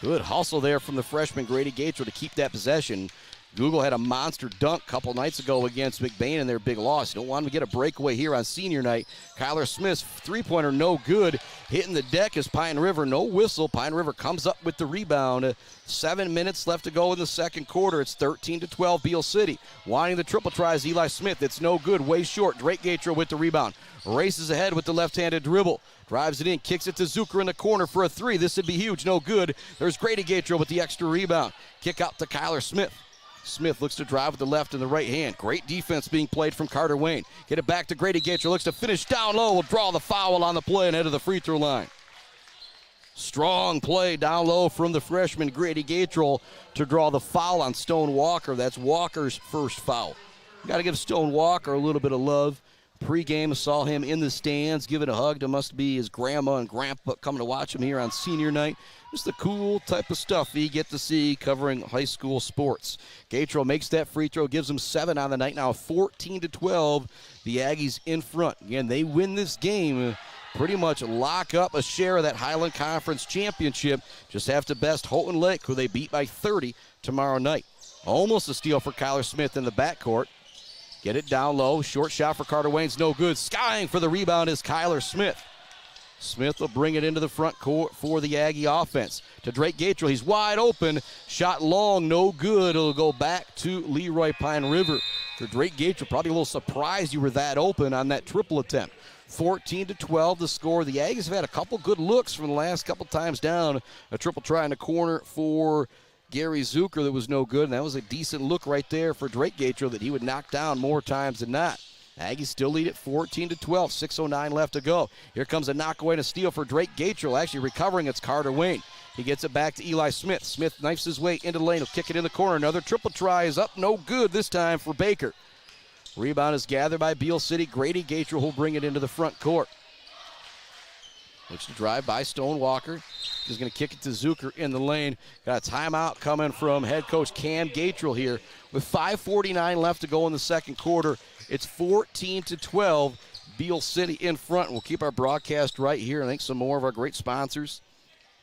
Good hustle there from the freshman Grady Gatrell to keep that possession. Google had a monster dunk a couple nights ago against McBain in their big loss. You don't want him to get a breakaway here on senior night. Kyler Smith's three-pointer no good. Hitting the deck is Pine River. No whistle. Pine River comes up with the rebound. 7 minutes left to go in the second quarter. It's 13-12 Beal City. Wanting the triple tries Eli Smith. It's no good. Way short. Drake Gatrell with the rebound. Races ahead with the left-handed dribble. Drives it in. Kicks it to Zucker in the corner for a three. This would be huge. No good. There's Grady Gatrell with the extra rebound. Kick out to Kyler Smith. Smith looks to drive with the left and the right hand. Great defense being played from Carter Wayne. Get it back to Grady Gatrell. Looks to finish down low. Will draw the foul on the play and head to the free throw line. Strong play down low from the freshman Grady Gatrell to draw the foul on Stone Walker. That's Walker's first foul. Got to give Stone Walker a little bit of love. Pre-game, saw him in the stands, giving a hug to must be his grandma and grandpa coming to watch him here on senior night. Just the cool type of stuff you get to see covering high school sports. Gatrell makes that free throw, gives him 7 on the night. Now 14-12, the Aggies in front. Again, they win this game, pretty much lock up a share of that Highland Conference championship. Just have to best Houghton Lake, who they beat by 30 tomorrow night. Almost a steal for Kyler Smith in the backcourt. Get it down low. Short shot for Carter Wayne's no good. Skying for the rebound is Kyler Smith. Smith will bring it into the front court for the Aggie offense. To Drake Gatrell. He's wide open. Shot long, no good. It'll go back to Leroy Pine River. For Drake Gatrell, probably a little surprised you were that open on that triple attempt. 14-12 the score. The Aggies have had a couple good looks from the last couple times down. A triple try in the corner for Gary Zucker that was no good, and that was a decent look right there for Drake Gatro that he would knock down more times than not. Aggies still lead at 14-12, 6:09 left to go. Here comes a knockaway and a steal for Drake Gatro. Actually recovering, it's Carter Wayne. He gets it back to Eli Smith. Smith knifes his way into the lane. He'll kick it in the corner. Another triple try is up, no good this time for Baker. Rebound is gathered by Beal City. Grady Gatro will bring it into the front court. Looks to drive by Stone Walker. He's going to kick it to Zucker in the lane. Got a timeout coming from head coach Cam Gatrell here. With 5:49 left to go in the second quarter, it's 14-12. Beal City in front. We'll keep our broadcast right here. And thanks some more of our great sponsors.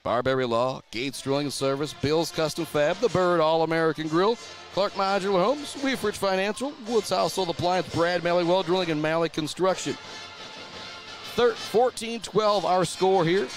Barbary Law, Gates Drilling and Service, Bill's Custom Fab, The Bird All-American Grill, Clark Modular Homes, Weefridge Financial, Woods Household Appliance, Brad Malley Well Drilling, and Malley Construction. 14-12 our score here.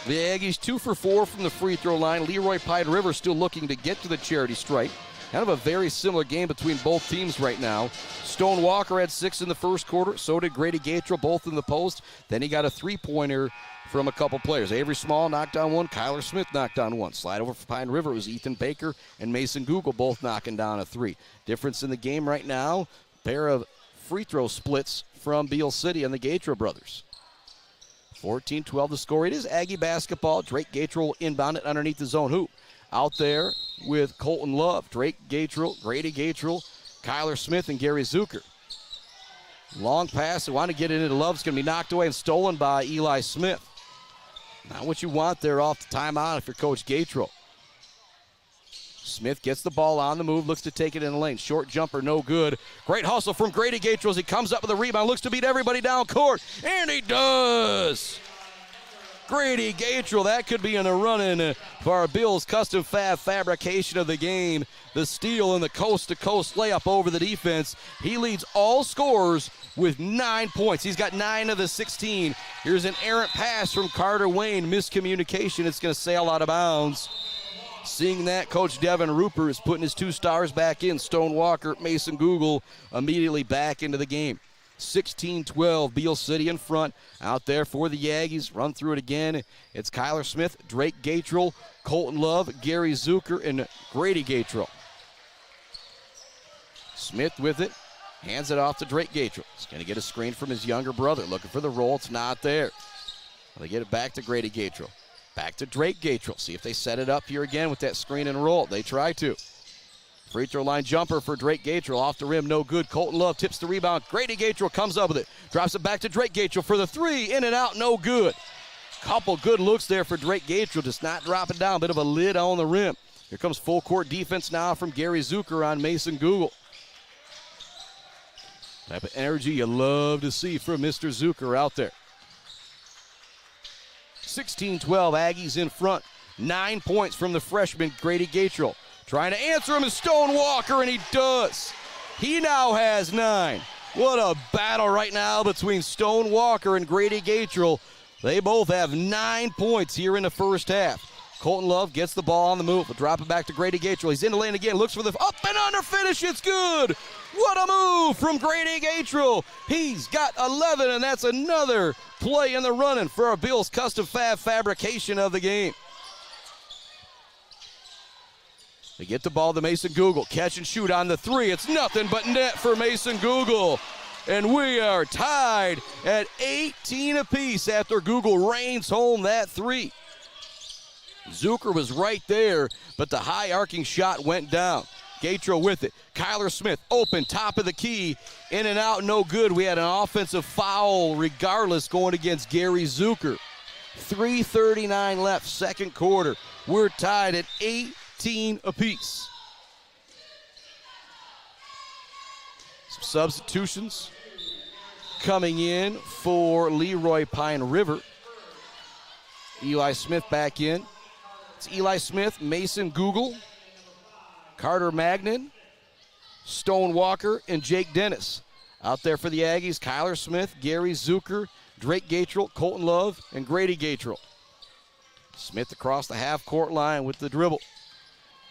The Aggies 2 for 4 from the free throw line. Leroy Pine River still looking to get to the charity stripe. Kind of a very similar game between both teams right now. Stone Walker had 6 in the first quarter. So did Grady Gatro, both in the post. Then he got a three-pointer from a couple players. Avery Small knocked down one. Kyler Smith knocked down one. Slide over for Pine River. It was Ethan Baker and Mason Google both knocking down a three. Difference in the game right now, pair of free throw splits from Beal City and the Gatro brothers. 14-12 the score. It is Aggie basketball. Drake Gatro will inbound it underneath the zone hoop. Out there with Colton Love, Drake Gatro, Grady Gatro, Kyler Smith, and Gary Zucker. Long pass. They want to get it into Love. It's going to be knocked away and stolen by Eli Smith. Not what you want there off the timeout if you're Coach Gatro. Smith gets the ball on the move, looks to take it in the lane. Short jumper, no good. Great hustle from Grady Gatro as he comes up with a rebound, looks to beat everybody down court, and he does! Grady Gatro, that could be in a run-in for our Bill's Custom Fab fabrication of the game. The steal and the coast-to-coast layup over the defense. He leads all scorers with 9 points. He's got 9 of the 16. Here's an errant pass from Carter Wayne. Miscommunication. It's going to sail out of bounds. Seeing that, Coach Devin Rupert is putting his 2 stars back in. Stone Walker, Mason Google immediately back into the game. 16-12, Beal City in front. Out there for the Aggies. Run through it again. It's Kyler Smith, Drake Gatro, Colton Love, Gary Zucker, and Grady Gatro. Smith with it. Hands it off to Drake Gatro. He's going to get a screen from his younger brother. Looking for the roll. It's not there. They get it back to Grady Gatro. Back to Drake Gatro. See if they set it up here again with that screen and roll. They try to. Free throw line jumper for Drake Gatro. Off the rim, no good. Colton Love tips the rebound. Grady Gatro comes up with it. Drops it back to Drake Gatro for the three. In and out, no good. Couple good looks there for Drake Gatro. Just not dropping down. Bit of a lid on the rim. Here comes full court defense now from Gary Zucker on Mason Google. Type of energy you love to see from Mr. Zucker out there. 16-12, Aggies in front. 9 points from the freshman, Grady Gatro. Trying to answer him is Stone Walker, and he does. He now has 9. What a battle right now between Stone Walker and Grady Gatro. They both have 9 points here in the first half. Colton Love gets the ball on the move. We'll drop it back to Grady Gatro. He's in the lane again. Looks for the up and under finish. It's good. What a move from Grady Gatro. He's got 11, and that's another play in the running for our Bill's Custom Fab fabrication of the game. They get the ball to Mason Google. Catch and shoot on the three. It's nothing but net for Mason Google. And we are tied at 18 apiece after Google rains home that three. Zucker was right there, but the high arcing shot went down. Gatro with it. Kyler Smith open, top of the key. In and out, no good. We had an offensive foul regardless going against Gary Zucker. 3:39 left, second quarter. We're tied at 18 apiece. Some substitutions coming in for Leroy Pine River. Eli Smith back in. It's Eli Smith, Mason Google, Carter Magnan, Stone Walker, and Jake Dennis. Out there for the Aggies, Kyler Smith, Gary Zucker, Drake Gatro, Colton Love, and Grady Gatro. Smith across the half-court line with the dribble.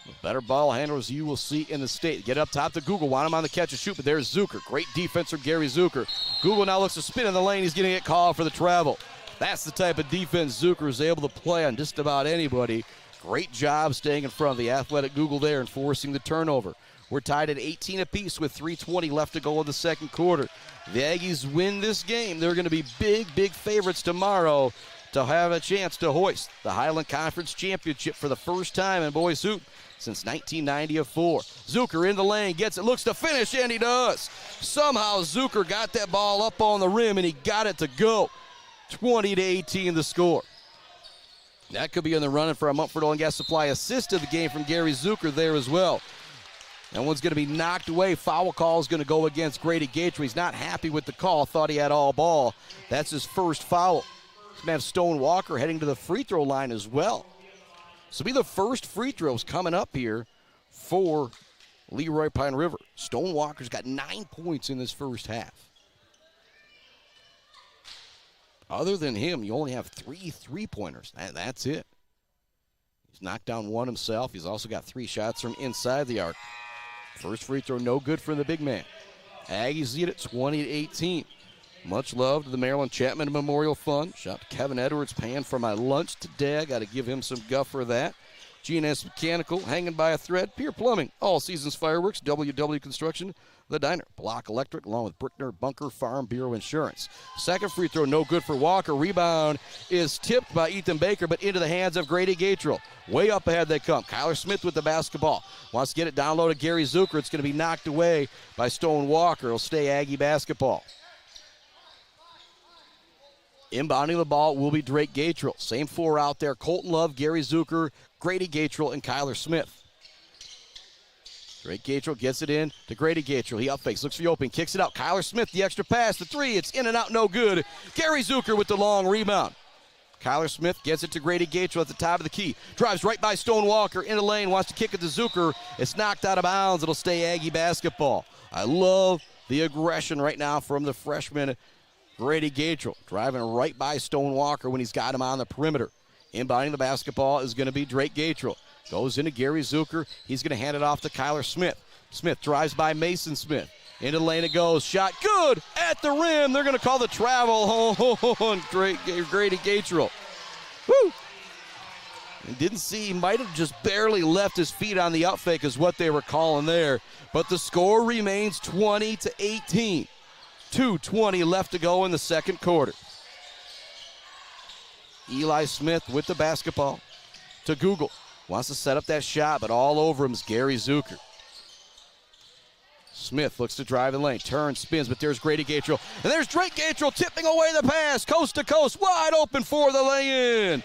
The better ball handlers you will see in the state. Get up top to Google. Want him on the catch and shoot, but there's Zucker. Great defense from Gary Zucker. Google now looks to spin in the lane. He's going to get called for the travel. That's the type of defense Zucker is able to play on just about anybody. Great job staying in front of the athletic Google there and forcing the turnover. We're tied at 18 apiece with 3:20 left to go in the second quarter. The Aggies win this game. They're going to be big favorites tomorrow to have a chance to hoist the Highland Conference Championship for the first time in boys hoop since 1994. Zucker in the lane, gets it, looks to finish, and he does. Somehow Zucker got that ball up on the rim, and he got it to go. 20-18 the score. That could be in the running for a Mumford Oil and Gas Supply assist of the game from Gary Zucker there as well. That one's going to be knocked away. Foul call is going to go against Grady Gator. He's not happy with the call. Thought he had all ball. That's his first foul. He's going to have Stone Walker heading to the free throw line as well. So be the first free throws coming up here for Leroy Pine River. Stone Walker's got 9 points in this first half. Other than him, you only have 3 3-pointers. That's it. He's knocked down one himself. He's also got 3 shots from inside the arc. First free throw, no good for the big man. Aggies lead at 20-18. Much love to the Maryland Chapman Memorial Fund. Shout out to Kevin Edwards, paying for my lunch today. I got to give him some guff for that. G&S Mechanical, hanging by a thread. Pier Plumbing, All Seasons Fireworks, WW Construction, The Diner, Block Electric, along with Brickner, Bunker, Farm Bureau Insurance. Second free throw, no good for Walker. Rebound is tipped by Ethan Baker, but into the hands of Grady Gatrell. Way up ahead they come. Kyler Smith with the basketball. Wants to get it down low to Gary Zucker. It's going to be knocked away by Stone Walker. It'll stay Aggie basketball. Inbounding the ball will be Drake Gatrell. Same 4 out there. Colton Love, Gary Zucker, Grady Gatrell, and Kyler Smith. Drake Gatrell gets it in to Grady Gatrell. He upfakes, looks for the opening, kicks it out. Kyler Smith, the extra pass, the 3. It's in and out, no good. Gary Zucker with the long rebound. Kyler Smith gets it to Grady Gatrell at the top of the key. Drives right by Stone Walker in the lane, wants to kick it to Zucker. It's knocked out of bounds. It'll stay Aggie basketball. I love the aggression right now from the freshman Grady Gatrell, driving right by Stone Walker when he's got him on the perimeter. Inbounding the basketball is going to be Drake Gatrell. Goes into Gary Zucker. He's going to hand it off to Kyler Smith. Smith drives by Mason Smith. Into the lane it goes. Shot good at the rim. They're going to call the travel on Grady Gatrell. Woo! He didn't see, he might have just barely left his feet on the outfake is what they were calling there. But the score remains 20-18. 2:20 left to go in the second quarter. Eli Smith with the basketball to Google. Wants to set up that shot, but all over him is Gary Zucker. Smith looks to drive the lane, turns, spins, but there's Grady Gatrell. And there's Drake Gatrell tipping away the pass, coast to coast, wide open for the lay-in.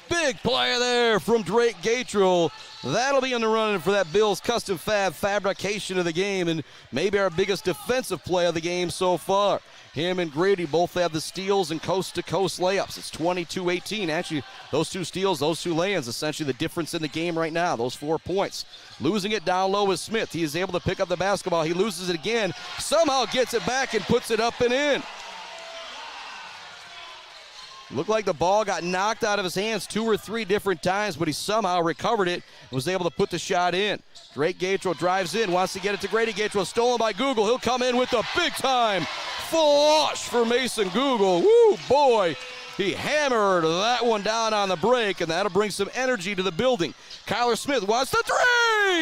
Big play there from Drake Gatrell. That'll be in the running for that Bill's Custom Fab fabrication of the game, and maybe our biggest defensive play of the game so far. Him and Grady both have the steals and coast-to-coast layups. It's 22-18. Actually, those 2 steals, those 2 lay-ins, essentially the difference in the game right now, those 4 points. Losing it down low is Smith. He is able to pick up the basketball. He loses it again, somehow gets it back and puts it up and in. Looked like the ball got knocked out of his hands 2 or 3 different times, but he somehow recovered it and was able to put the shot in. Drake Gatrell drives in, wants to get it to Grady Gatrell, stolen by Google. He'll come in with the big-time flush for Mason Google. Woo, boy. He hammered that one down on the break, and that'll bring some energy to the building. Kyler Smith wants the 3.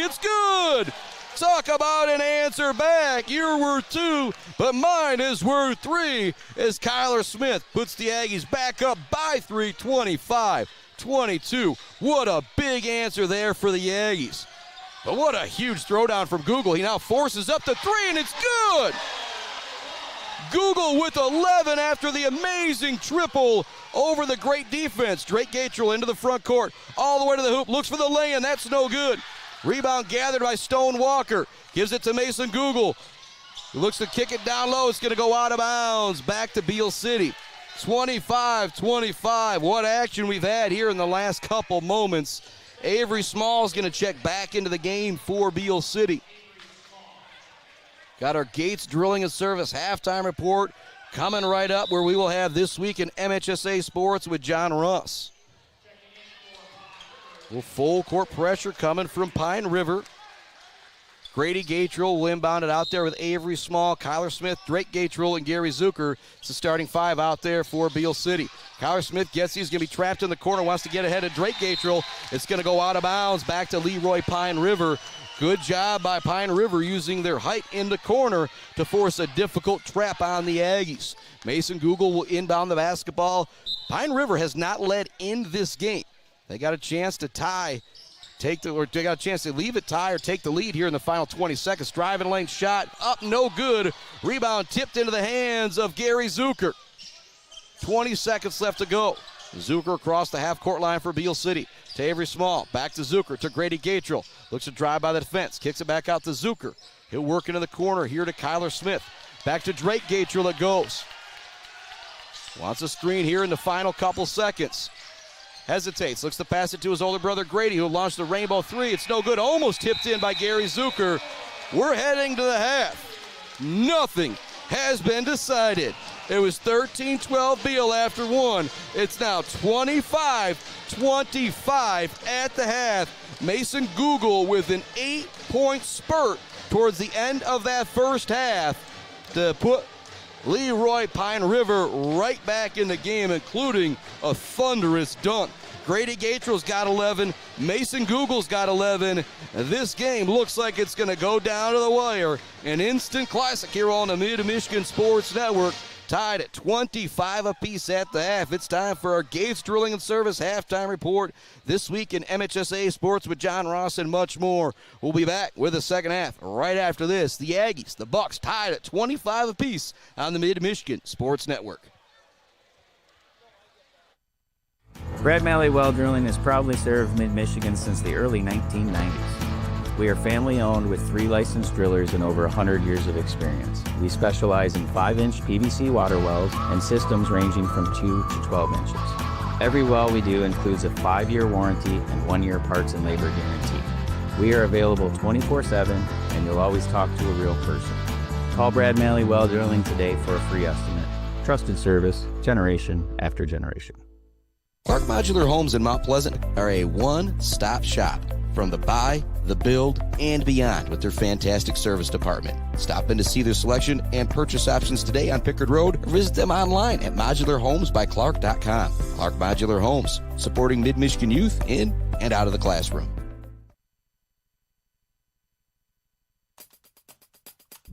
It's good. Talk about an answer back. You're worth 2, but mine is worth 3 as Kyler Smith puts the Aggies back up by 3, 25-22. What a big answer there for the Aggies. But what a huge throwdown from Google. He now forces up the 3, and it's good. Google with 11 after the amazing triple over the great defense. Drake Gatrell into the front court, all the way to the hoop, looks for the lay-in. That's no good. Rebound gathered by Stone Walker. Gives it to Mason Google. He looks to kick it down low. It's going to go out of bounds. Back to Beal City. 25-25. What action we've had here in the last couple moments. Avery Small's going to check back into the game for Beal City. Got our Gates Drilling and Service halftime report coming right up, where we will have This Week in MHSA Sports with John Ross. Full court pressure coming from Pine River. Grady Gatrell will inbound it out there with Avery Small, Kyler Smith, Drake Gatrell, and Gary Zucker. It's the starting five out there for Beal City. Kyler Smith gets he's going to be trapped in the corner, wants to get ahead of Drake Gatrell. It's going to go out of bounds back to Leroy Pine River. Good job by Pine River using their height in the corner to force a difficult trap on the Aggies. Mason Google will inbound the basketball. Pine River has not led in this game. They got a chance to tie, they got a chance to leave it tie or take the lead here in the final 20 seconds. Driving lane shot up, no good. Rebound tipped into the hands of Gary Zucker. 20 seconds left to go. Zucker across the half-court line for Beal City. To Avery Small, back to Zucker, to Grady Gatrell. Looks to drive by the defense, kicks it back out to Zucker. He'll work into the corner here to Kyler Smith. Back to Drake Gatrell it goes. Wants a screen here in the final couple seconds. Hesitates, looks to pass it to his older brother Grady, who launched the rainbow three. It's no good, almost tipped in by Gary Zucker. We're heading to the half. Nothing has been decided. It was 13-12 Beal after one. It's now 25-25 at the half. Mason Google with an 8-point spurt towards the end of that first half to put Leroy Pine River right back in the game, including a thunderous dunk. Grady Gatrell's got 11. Mason Google's got 11. This game looks like it's going to go down to the wire. An instant classic here on the Mid-Michigan Sports Network. Tied at 25 apiece at the half. It's time for our Gates Drilling and Service halftime report. This week in MHSA Sports with John Ross and much more. We'll be back with the second half right after this. The Aggies, the Bucks, tied at 25 apiece on the Mid-Michigan Sports Network. Brad Malley Well Drilling has proudly served Mid-Michigan since the early 1990s. We are family-owned with 3 licensed drillers and over 100 years of experience. We specialize in 5-inch PVC water wells and systems ranging from 2 to 12 inches. Every well we do includes a 5-year warranty and 1-year parts and labor guarantee. We are available 24/7, and you'll always talk to a real person. Call Brad Malley Well Drilling today for a free estimate. Trusted service, generation after generation. Clark Modular Homes in Mount Pleasant are a one-stop shop from the buy, the build, and beyond with their fantastic service department. Stop in to see their selection and purchase options today on Pickard Road or visit them online at modularhomesbyclark.com. Clark Modular Homes, supporting Mid-Michigan youth in and out of the classroom.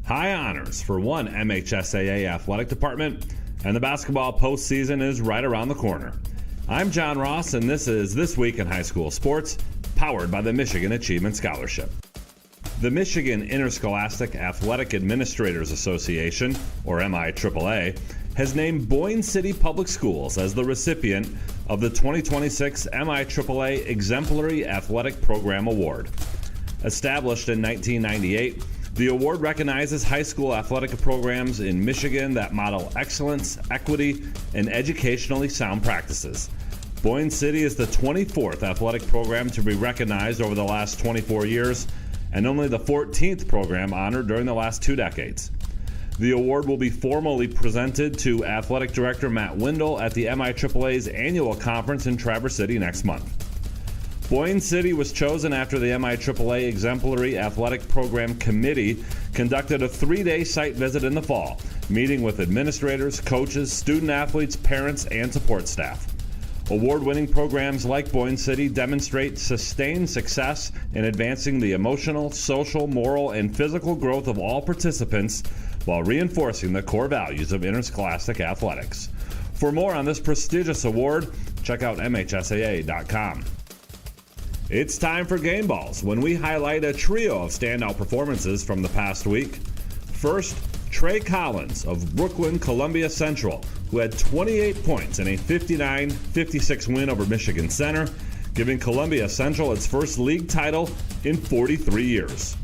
High honors for one MHSAA athletic department, and the basketball postseason is right around the corner. I'm John Ross, and this is This Week in High School Sports, powered by the Michigan Achievement Scholarship. The Michigan Interscholastic Athletic Administrators Association, or MIAAA, has named Boyne City Public Schools as the recipient of the 2026 MIAAA Exemplary Athletic Program Award. Established in 1998, the award recognizes high school athletic programs in Michigan that model excellence, equity, and educationally sound practices. Boyne City is the 24th athletic program to be recognized over the last 24 years, and only the 14th program honored during the last 2 decades. The award will be formally presented to Athletic Director Matt Windle at the MIAAA's annual conference in Traverse City next month. Boyne City was chosen after the MIAAA Exemplary Athletic Program Committee conducted a 3-day site visit in the fall, meeting with administrators, coaches, student athletes, parents, and support staff. Award-winning programs like Boyne City demonstrate sustained success in advancing the emotional, social, moral, and physical growth of all participants while reinforcing the core values of interscholastic athletics. For more on this prestigious award, check out MHSAA.com. It's time for Game Balls, when we highlight a trio of standout performances from the past week. First, Trey Collins of Brooklyn Columbia Central, who had 28 points in a 59-56 win over Michigan Center, giving Columbia Central its first league title in 43 years.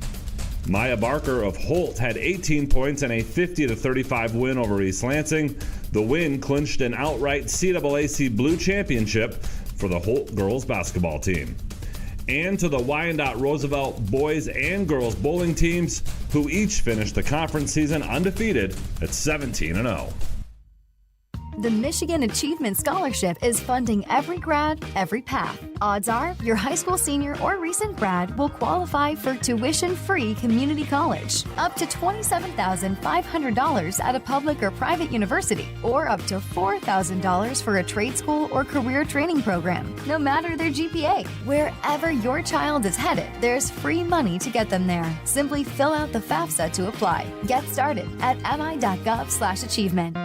Maya Barker of Holt had 18 points in a 50-35 win over East Lansing. The win clinched an outright CAAC Blue Championship for the Holt girls basketball team. And to the Wyandotte Roosevelt boys and girls bowling teams, who each finished the conference season undefeated at 17-0. The Michigan Achievement Scholarship is funding every grad, every path. Odds are your high school senior or recent grad will qualify for tuition-free community college, up to $27,500 at a public or private university, or up to $4,000 for a trade school or career training program, no matter their GPA. Wherever your child is headed, there's free money to get them there. Simply fill out the FAFSA to apply. Get started at mi.gov/achievement.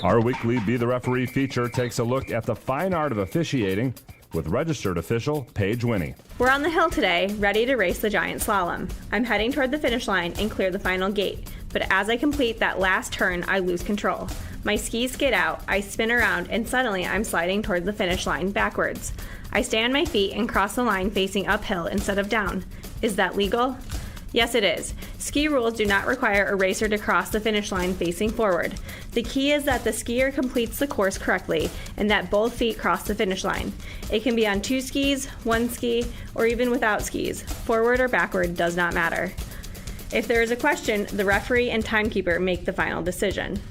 Our weekly Be the Referee feature takes a look at the fine art of officiating with registered official Paige Winnie. We're on the hill today, ready to race the giant slalom. I'm heading toward the finish line and clear the final gate, but as I complete that last turn, I lose control. My skis skid out, I spin around, and suddenly I'm sliding toward the finish line backwards. I stay on my feet and cross the line facing uphill instead of down. Is that legal? Yes, it is. Ski rules do not require a racer to cross the finish line facing forward. The key is that the skier completes the course correctly and that both feet cross the finish line. It can be on 2 skis, 1 ski, or even without skis. Forward or backward does not matter. If there is a question, the referee and timekeeper make the final decision.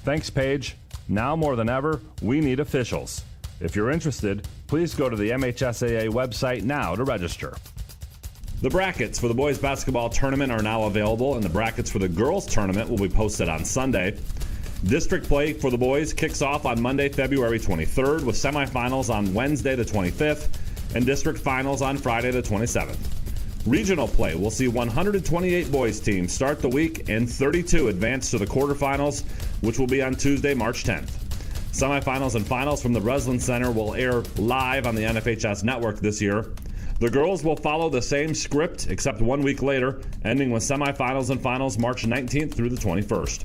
Thanks, Paige. Now more than ever, we need officials. If you're interested, please go to the MHSAA website now to register. The brackets for the boys basketball tournament are now available, and the brackets for the girls tournament will be posted on Sunday. District play for the boys kicks off on Monday, February 23rd, with semifinals on Wednesday the 25th and district finals on Friday the 27th. Regional play will see 128 boys teams start the week and 32 advance to the quarterfinals, which will be on Tuesday, March 10th. Semifinals and finals from the Breslin Center will air live on the NFHS network this year. The girls will follow the same script except 1 week later, ending with semifinals and finals March 19th through the 21st.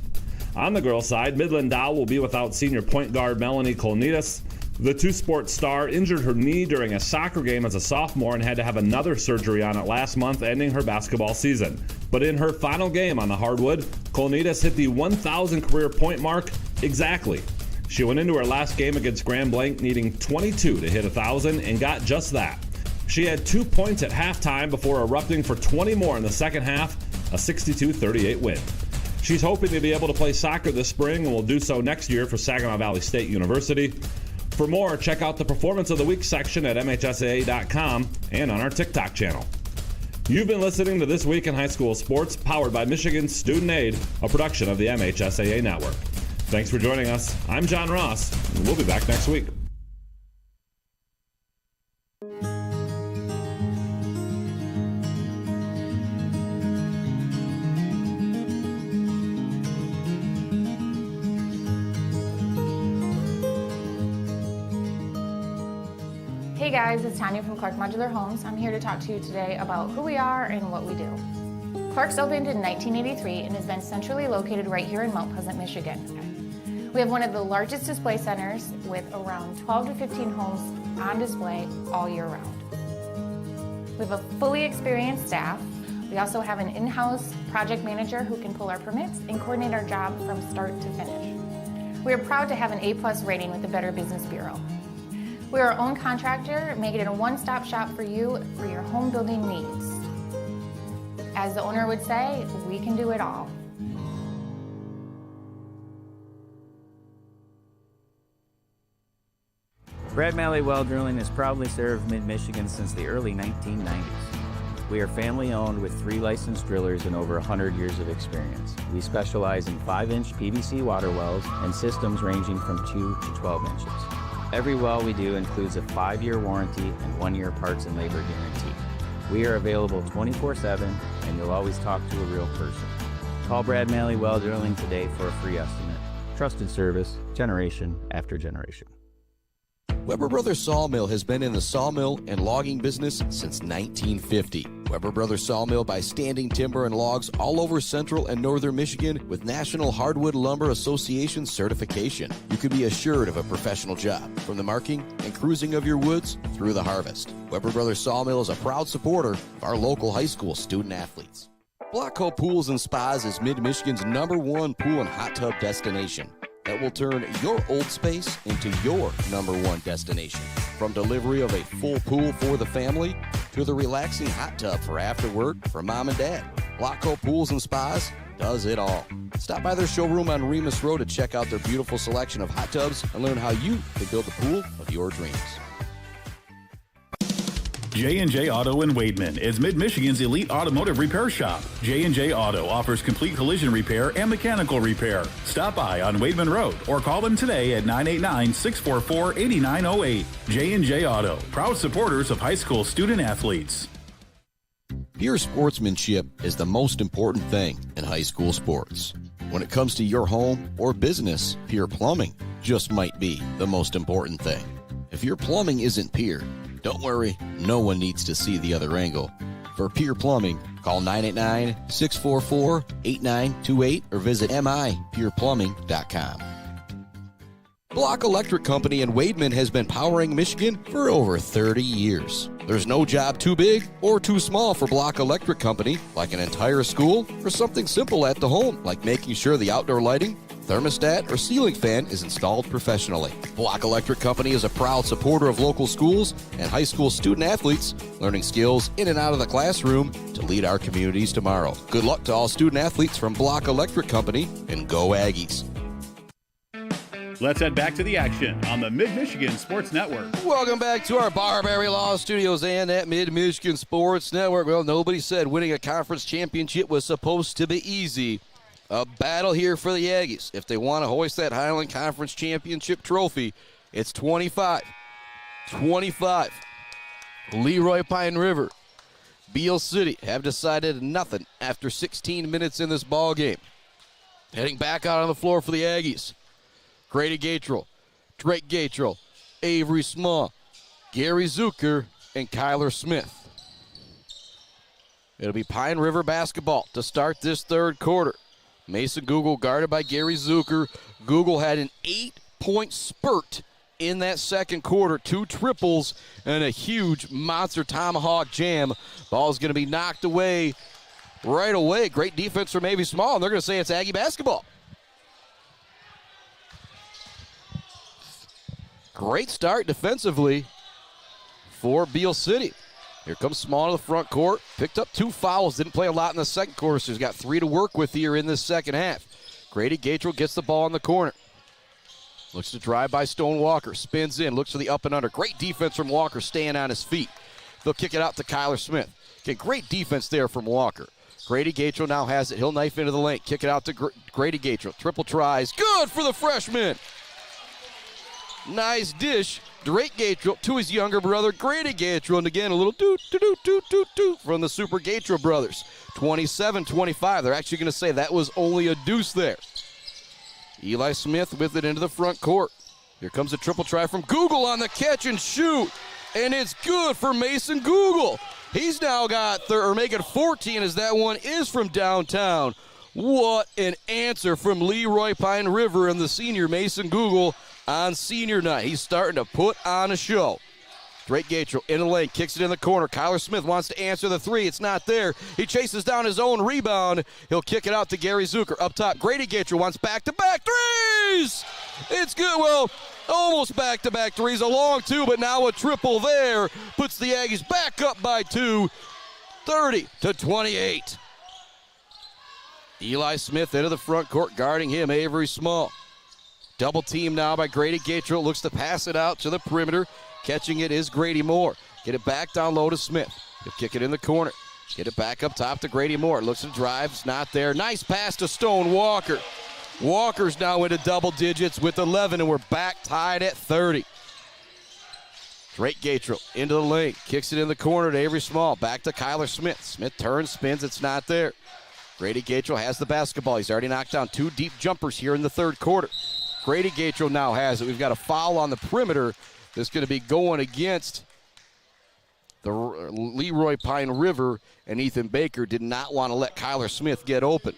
On the girls' side, Midland Dow will be without senior point guard Melanie Kolnitas. The two-sport star injured her knee during a soccer game as a sophomore and had to have another surgery on it last month, ending her basketball season. But in her final game on the hardwood, Kolnitas hit the 1,000 career point mark exactly. She went into her last game against Grand Blanc needing 22 to hit 1,000 and got just that. She had 2 points at halftime before erupting for 20 more in the second half, a 62-38 win. She's hoping to be able to play soccer this spring and will do so next year for Saginaw Valley State University. For more, check out the Performance of the Week section at MHSAA.com and on our TikTok channel. You've been listening to This Week in High School Sports, powered by Michigan Student Aid, a production of the MHSAA Network. Thanks for joining us. I'm John Ross, and we'll be back next week. Hey guys, it's Tanya from Clark Modular Homes. I'm here to talk to you today about who we are and what we do. Clark's opened in 1983 and has been centrally located right here in Mount Pleasant, Michigan. We have one of the largest display centers with around 12 to 15 homes on display all year round. We have a fully experienced staff. We also have an in-house project manager who can pull our permits and coordinate our job from start to finish. We are proud to have an A+ rating with the Better Business Bureau. We are our own contractor, making it a one-stop shop for you for your home building needs. As the owner would say, we can do it all. Brad Malley Well Drilling has proudly served Mid-Michigan since the early 1990s. We are family-owned with 3 licensed drillers and over 100 years of experience. We specialize in 5-inch PVC water wells and systems ranging from 2 to 12 inches. Every well we do includes a 5-year warranty and 1-year parts and labor guarantee. We are available 24/7, and you'll always talk to a real person. Call Brad Malley Well Drilling today for a free estimate. Trusted service, generation after generation. Weber Brothers Sawmill has been in the sawmill and logging business since 1950. Weber Brothers Sawmill buys standing timber and logs all over central and northern Michigan with National Hardwood Lumber Association certification. You can be assured of a professional job, from the marking and cruising of your woods through the harvest. Weber Brothers Sawmill is a proud supporter of our local high school student athletes. Blockco Pools and Spas is Mid-Michigan's #1 pool and hot tub destination that will turn your old space into your #1 destination. From delivery of a full pool for the family to the relaxing hot tub for after work for mom and dad. Blocko Pools and Spas does it all. Stop by their showroom on Remus Road to check out their beautiful selection of hot tubs and learn how you can build the pool of your dreams. J&J Auto in Wademan is Mid-Michigan's elite automotive repair shop. J&J Auto offers complete collision repair and mechanical repair. Stop by on Wademan Road or call them today at 989-644-8908. J&J Auto, proud supporters of high school student athletes. Pure sportsmanship is the most important thing in high school sports. When it comes to your home or business, Pure Plumbing just might be the most important thing. If your plumbing isn't pure, don't worry, no one needs to see the other angle. For Pure Plumbing, call 989-644-8928 or visit mipureplumbing.com. Block Electric Company in Wademan has been powering Michigan for over 30 years. There's no job too big or too small for Block Electric Company, like an entire school or something simple at the home, like making sure the outdoor lighting, thermostat, or ceiling fan is installed professionally. Block Electric Company is a proud supporter of local schools and high school student athletes, learning skills in and out of the classroom to lead our communities tomorrow. Good luck to all student athletes from Block Electric Company, and go Aggies. Let's head back to the action on the Mid-Michigan Sports Network. Welcome back to our Barbary Law Studios and at Mid-Michigan Sports Network. Well, nobody said winning a conference championship was supposed to be easy. A battle here for the Aggies. If they want to hoist that Highland Conference Championship trophy, it's 25. 25. Leroy Pine River. Beal City have decided nothing after 16 minutes in this ball game. Heading back out on the floor for the Aggies. Grady Gatrell, Drake Gatrell, Avery Small, Gary Zucker, and Kyler Smith. It'll be Pine River basketball to start this third quarter. Mason Google guarded by Gary Zucker. Google had an 8-point spurt in that second quarter. 2 triples and a huge monster tomahawk jam. Ball's going to be knocked away right away. Great defense from Avery Small, and they're going to say it's Aggie basketball. Great start defensively for Beal City. Here comes Small to the front court. Picked up 2 fouls. Didn't play a lot in the second quarter, so he's got 3 to work with here in this second half. Grady Gatrell gets the ball in the corner. Looks to drive by Stone Walker. Spins in. Looks for the up and under. Great defense from Walker staying on his feet. They'll kick it out to Kyler Smith. Okay, great defense there from Walker. Grady Gatrell now has it. He'll knife into the lane. Kick it out to Grady Gatrell. Triple tries. Good for the freshman. Nice dish. Drake Gatrell to his younger brother, Grady Gatrell. And again, a little doot from the Super Gatrell brothers. 27-25. They're actually going to say that was only a deuce there. Eli Smith with it into the front court. Here comes a triple try from Google on the catch and shoot. And it's good for Mason Google. He's now got making 14 as that one is from downtown. What an answer from Leroy Pine River and the senior Mason Google on senior night. He's starting to put on a show. Drake Gatrell in the lane, kicks it in the corner. Kyler Smith wants to answer the 3. It's not there. He chases down his own rebound. He'll kick it out to Gary Zucker. Up top, Grady Gatrell wants back-to-back threes. It's good. Well, almost back-to-back threes. A long 2, but now a triple there. Puts the Aggies back up by 2, 30-28. Eli Smith into the front court, guarding him, Avery Small. Double team now by Grady Gatrell. Looks to pass it out to the perimeter. Catching it is Grady Moore. Get it back down low to Smith. He'll kick it in the corner. Get it back up top to Grady Moore. Looks to drive. It's not there. Nice pass to Stone Walker. Walker's now into double digits with 11, and we're back tied at 30. Drake Gatrell into the lane. Kicks it in the corner to Avery Small. Back to Kyler Smith. Smith turns, spins. It's not there. Grady Gatrell has the basketball. He's already knocked down 2 deep jumpers here in the third quarter. Grady Gatrell now has it. We've got a foul on the perimeter that's going to be going against the Leroy Pine River, and Ethan Baker did not want to let Kyler Smith get open.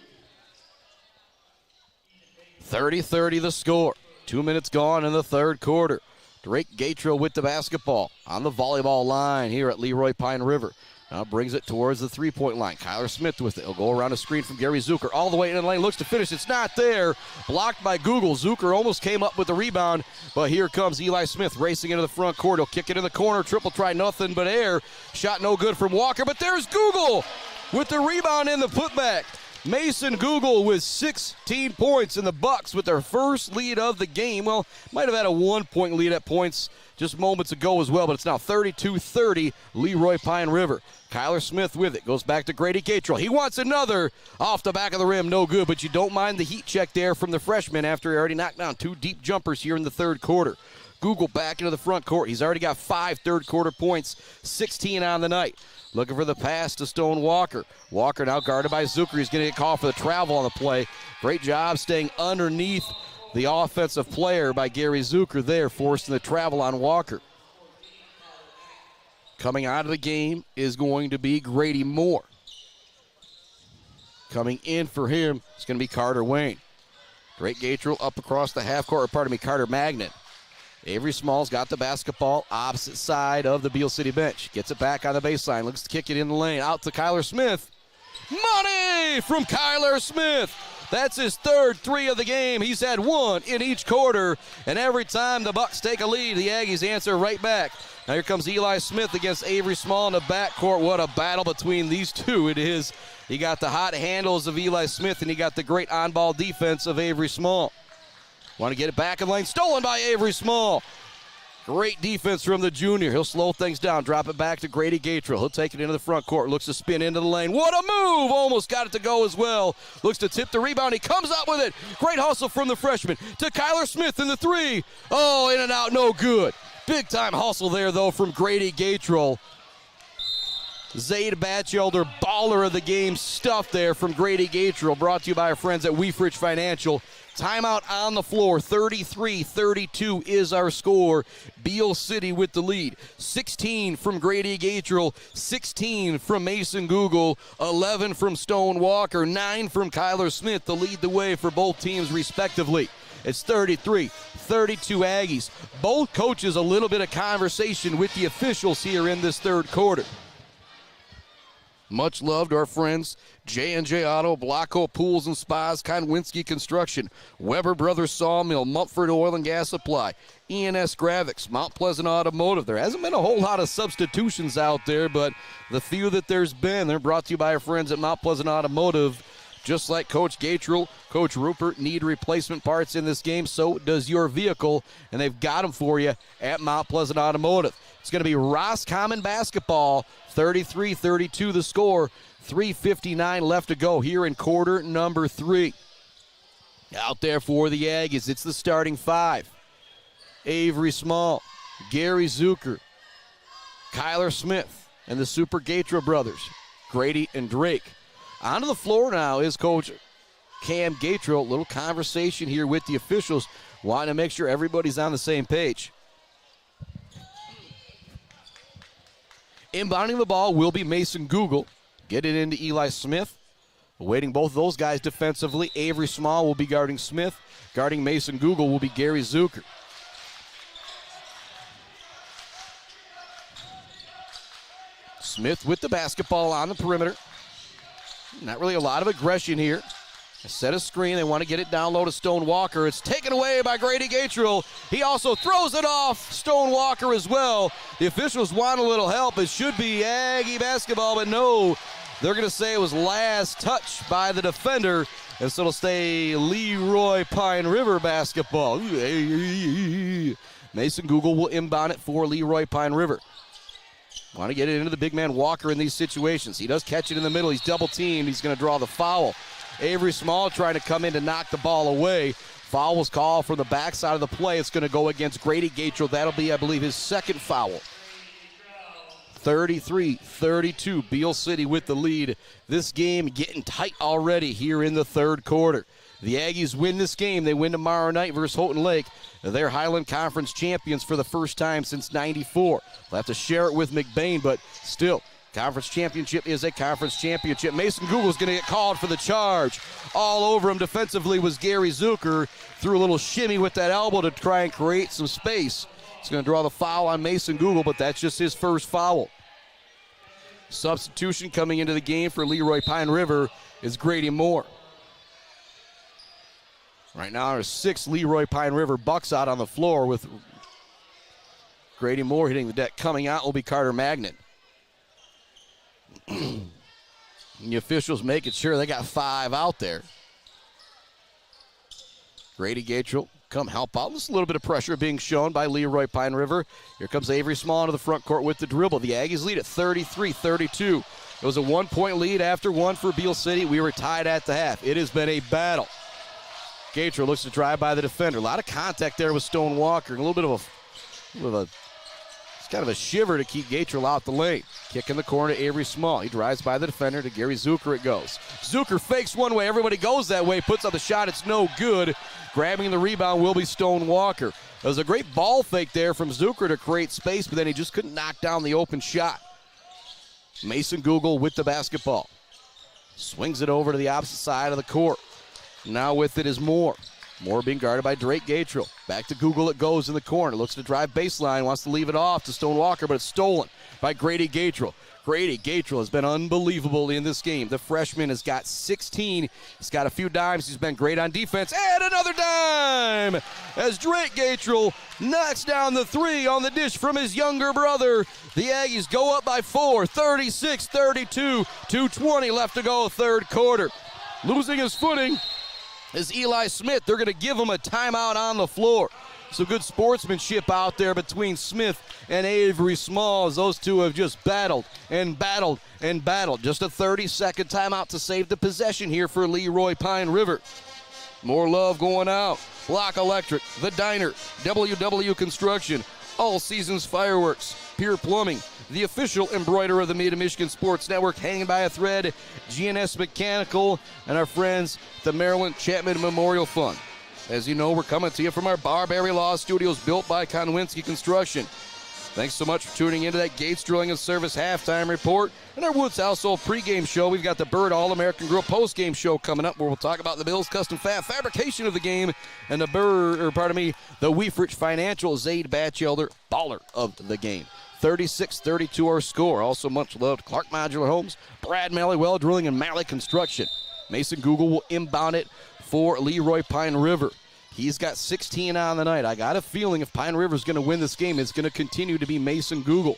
30-30 the score. 2 minutes gone in the third quarter. Drake Gatrell with the basketball on the volleyball line here at Leroy Pine River. Now brings it towards the three-point line. Kyler Smith with it. He'll go around a screen from Gary Zucker. All the way in the lane. Looks to finish. It's not there. Blocked by Google. Zucker almost came up with the rebound. But here comes Eli Smith racing into the front court. He'll kick it in the corner. Triple try. Nothing but air. Shot no good from Walker. But there's Google with the rebound and the putback. Mason Google with 16 points, and the Bucks with their first lead of the game. Well, might have had a 1-point lead at points just moments ago as well, but it's now 32-30, Leroy Pine River. Kyler Smith with it. Goes back to Grady Gatrell. He wants another off the back of the rim. No good, but you don't mind the heat check there from the freshman after he already knocked down 2 deep jumpers here in the third quarter. Google back into the front court. He's already got 5 third-quarter points, 16 on the night. Looking for the pass to Stone Walker. Walker now guarded by Zucker. He's going to get called for the travel on the play. Great job staying underneath the offensive player by Gary Zucker there, forcing the travel on Walker. Coming out of the game is going to be Grady Moore. Coming in for him is going to be Carter Wayne. Drake Gatrell up across the half court, Carter Magnan. Avery Small's got the basketball opposite side of the Beal City bench. Gets it back on the baseline. Looks to kick it in the lane. Out to Kyler Smith. Money from Kyler Smith. That's his third 3 of the game. He's had 1 in each quarter. And every time the Bucks take a lead, the Aggies answer right back. Now here comes Eli Smith against Avery Small in the backcourt. What a battle between these two it is. You got the hot handles of Eli Smith, and you got the great on-ball defense of Avery Small. Want to get it back in lane. Stolen by Avery Small. Great defense from the junior. He'll slow things down. Drop it back to Grady Gatrell. He'll take it into the front court. Looks to spin into the lane. What a move. Almost got it to go as well. Looks to tip the rebound. He comes up with it. Great hustle from the freshman to Kyler Smith in the 3. Oh, in and out. No good. Big time hustle there, though, from Grady Gatrell. Zaid Batchelder, baller of the game stuff there from Grady Gatrell. Brought to you by our friends at Weefridge Financial. Timeout on the floor. 33-32 is our score. Beal City with the lead. 16 from Grady Gatrell, 16 from Mason Google, 11 from Stone Walker, 9 from Kyler Smith to lead the way for both teams respectively. It's 33-32 Aggies. Both coaches a little bit of conversation with the officials here in this third quarter. Much love to our friends, J&J Auto, Blocko Pools and Spas, Konwinski Construction, Weber Brothers Sawmill, Mumford Oil and Gas Supply, ENS Graphics, Mount Pleasant Automotive. There hasn't been a whole lot of substitutions out there, but the few that there's been, they're brought to you by our friends at Mount Pleasant Automotive. Just like Coach Gatrell, Coach Rupert need replacement parts in this game, so does your vehicle, and they've got them for you at Mount Pleasant Automotive. It's going to be Roscommon basketball, 33-32 the score, 3:59 left to go here in quarter number 3. Out there for the Aggies, it's the starting 5. Avery Small, Gary Zucker, Kyler Smith, and the Super Gatrell brothers, Grady and Drake. Onto the floor now is Coach Cam Gatrell. A little conversation here with the officials, wanting to make sure everybody's on the same page. Inbounding the ball will be Mason Google. Get it into Eli Smith. Awaiting both of those guys defensively. Avery Small will be guarding Smith. Guarding Mason Google will be Gary Zucker. Smith with the basketball on the perimeter. Not really a lot of aggression here. A set a screen. They want to get it down low to Stone Walker. It's taken away by Grady Gatrell. He also throws it off Stone Walker as well. The officials want a little help. It should be Aggie basketball, but no. They're going to say it was last touch by the defender, and so it'll stay Leroy Pine River basketball. Mason Google will inbound it for Leroy Pine River. Want to get it into the big man Walker in these situations. He does catch it in the middle. He's double teamed. He's going to draw the foul. Avery Small trying to come in to knock the ball away. Foul was called from the backside of the play. It's going to go against Grady Gatrell. That'll be, I believe, his second foul. 33-32, Beal City with the lead. This game getting tight already here in the third quarter. The Aggies win this game. They win tomorrow night versus Houghton Lake. They're Highland Conference champions for the first time since '94. They'll have to share it with McBain, but still, conference championship is a conference championship. Mason Google's going to get called for the charge. All over him defensively was Gary Zucker. Threw a little shimmy with that elbow to try and create some space. He's going to draw the foul on Mason Google, but that's just his first foul. Substitution coming into the game for Leroy Pine River is Grady Moore. Right now there's 6 Leroy Pine River Bucks out on the floor with Grady Moore hitting the deck. Coming out will be Carter Magnan. The officials making sure they got 5 out there. Grady Gatrell come help out. Just a little bit of pressure being shown by Leroy Pine River. Here comes Avery Small into the front court with the dribble. The Aggies lead at 33-32. It was a 1-point lead after 1 for Beal City. We were tied at the half. It has been a battle. Gatrell looks to drive by the defender. A lot of contact there with Stone Walker. A little bit of it's kind of a shiver to keep Gatrell out the lane. Kick in the corner to Avery Small. He drives by the defender to Gary Zucker. It goes. Zucker fakes one way. Everybody goes that way. Puts up the shot. It's no good. Grabbing the rebound will be Stone Walker. It was a great ball fake there from Zucker to create space, but then he just couldn't knock down the open shot. Mason Google with the basketball. Swings it over to the opposite side of the court. Now with it is Moore. Moore being guarded by Drake Gatrell. Back to Google it goes in the corner. Looks to drive baseline. Wants to leave it off to Stone Walker, but it's stolen by Grady Gatrell. Grady Gatrell has been unbelievable in this game. The freshman has got 16. He's got a few dimes. He's been great on defense. And another dime as Drake Gatrell knocks down the 3 on the dish from his younger brother. The Aggies go up by 4, 36-32. 2:20 left to go, third quarter. Losing his footing is Eli Smith. They're going to give him a timeout on the floor. Some good sportsmanship out there between Smith and Avery Small as those two have just battled and battled and battled. Just a 30-second timeout to save the possession here for Leroy Pine River. More love going out. Block Electric, The Diner, WW Construction, All Seasons Fireworks, Pure Plumbing, the official embroiderer of the Mid-Michigan Sports Network, hanging by a thread, GNS Mechanical, and our friends, the Maryland Chapman Memorial Fund. As you know, we're coming to you from our Barbary Law Studios built by Konwinski Construction. Thanks so much for tuning into that Gates Drilling and Service halftime report and our Woods Household pregame show. We've got the Bird All-American Grill postgame show coming up where we'll talk about the Bills Custom Fab fabrication of the game and the the Weefrich Financial Zaid Batchelder baller of the game. 36-32 our score. Also much love to Clark Modular Homes, Brad Malley Well Drilling, and Malley Construction. Mason Google will inbound it for Leroy Pine River. He's got 16 on the night. I got a feeling if Pine River's going to win this game, it's going to continue to be Mason Google.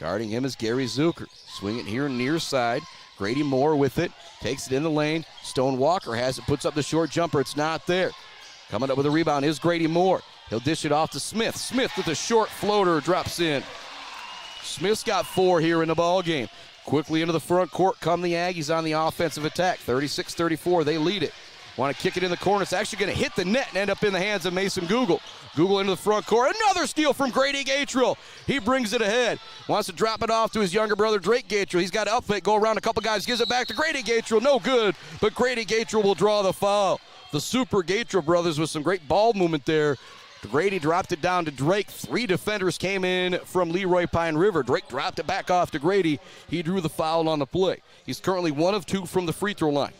Guarding him is Gary Zucker. Swing it here near side. Grady Moore with it. Takes it in the lane. Stone Walker has it. Puts up the short jumper. It's not there. Coming up with a rebound is Grady Moore. He'll dish it off to Smith. Smith with a short floater drops in. Smith's got 4 here in the ball game. Quickly into the front court come the Aggies on the offensive attack. 36-34, they lead it. Want to kick it in the corner. It's actually going to hit the net and end up in the hands of Mason Google. Google into the front court. Another steal from Grady Gatrell. He brings it ahead. Wants to drop it off to his younger brother, Drake Gatrell. He's got to upfit, go around a couple guys, gives it back to Grady Gatrell. No good, but Grady Gatrell will draw the foul. The Super Gatrell brothers with some great ball movement there. Grady dropped it down to Drake. 3 defenders came in from Leroy Pine River. Drake dropped it back off to Grady. He drew the foul on the play. He's currently 1 of 2 from the free throw line.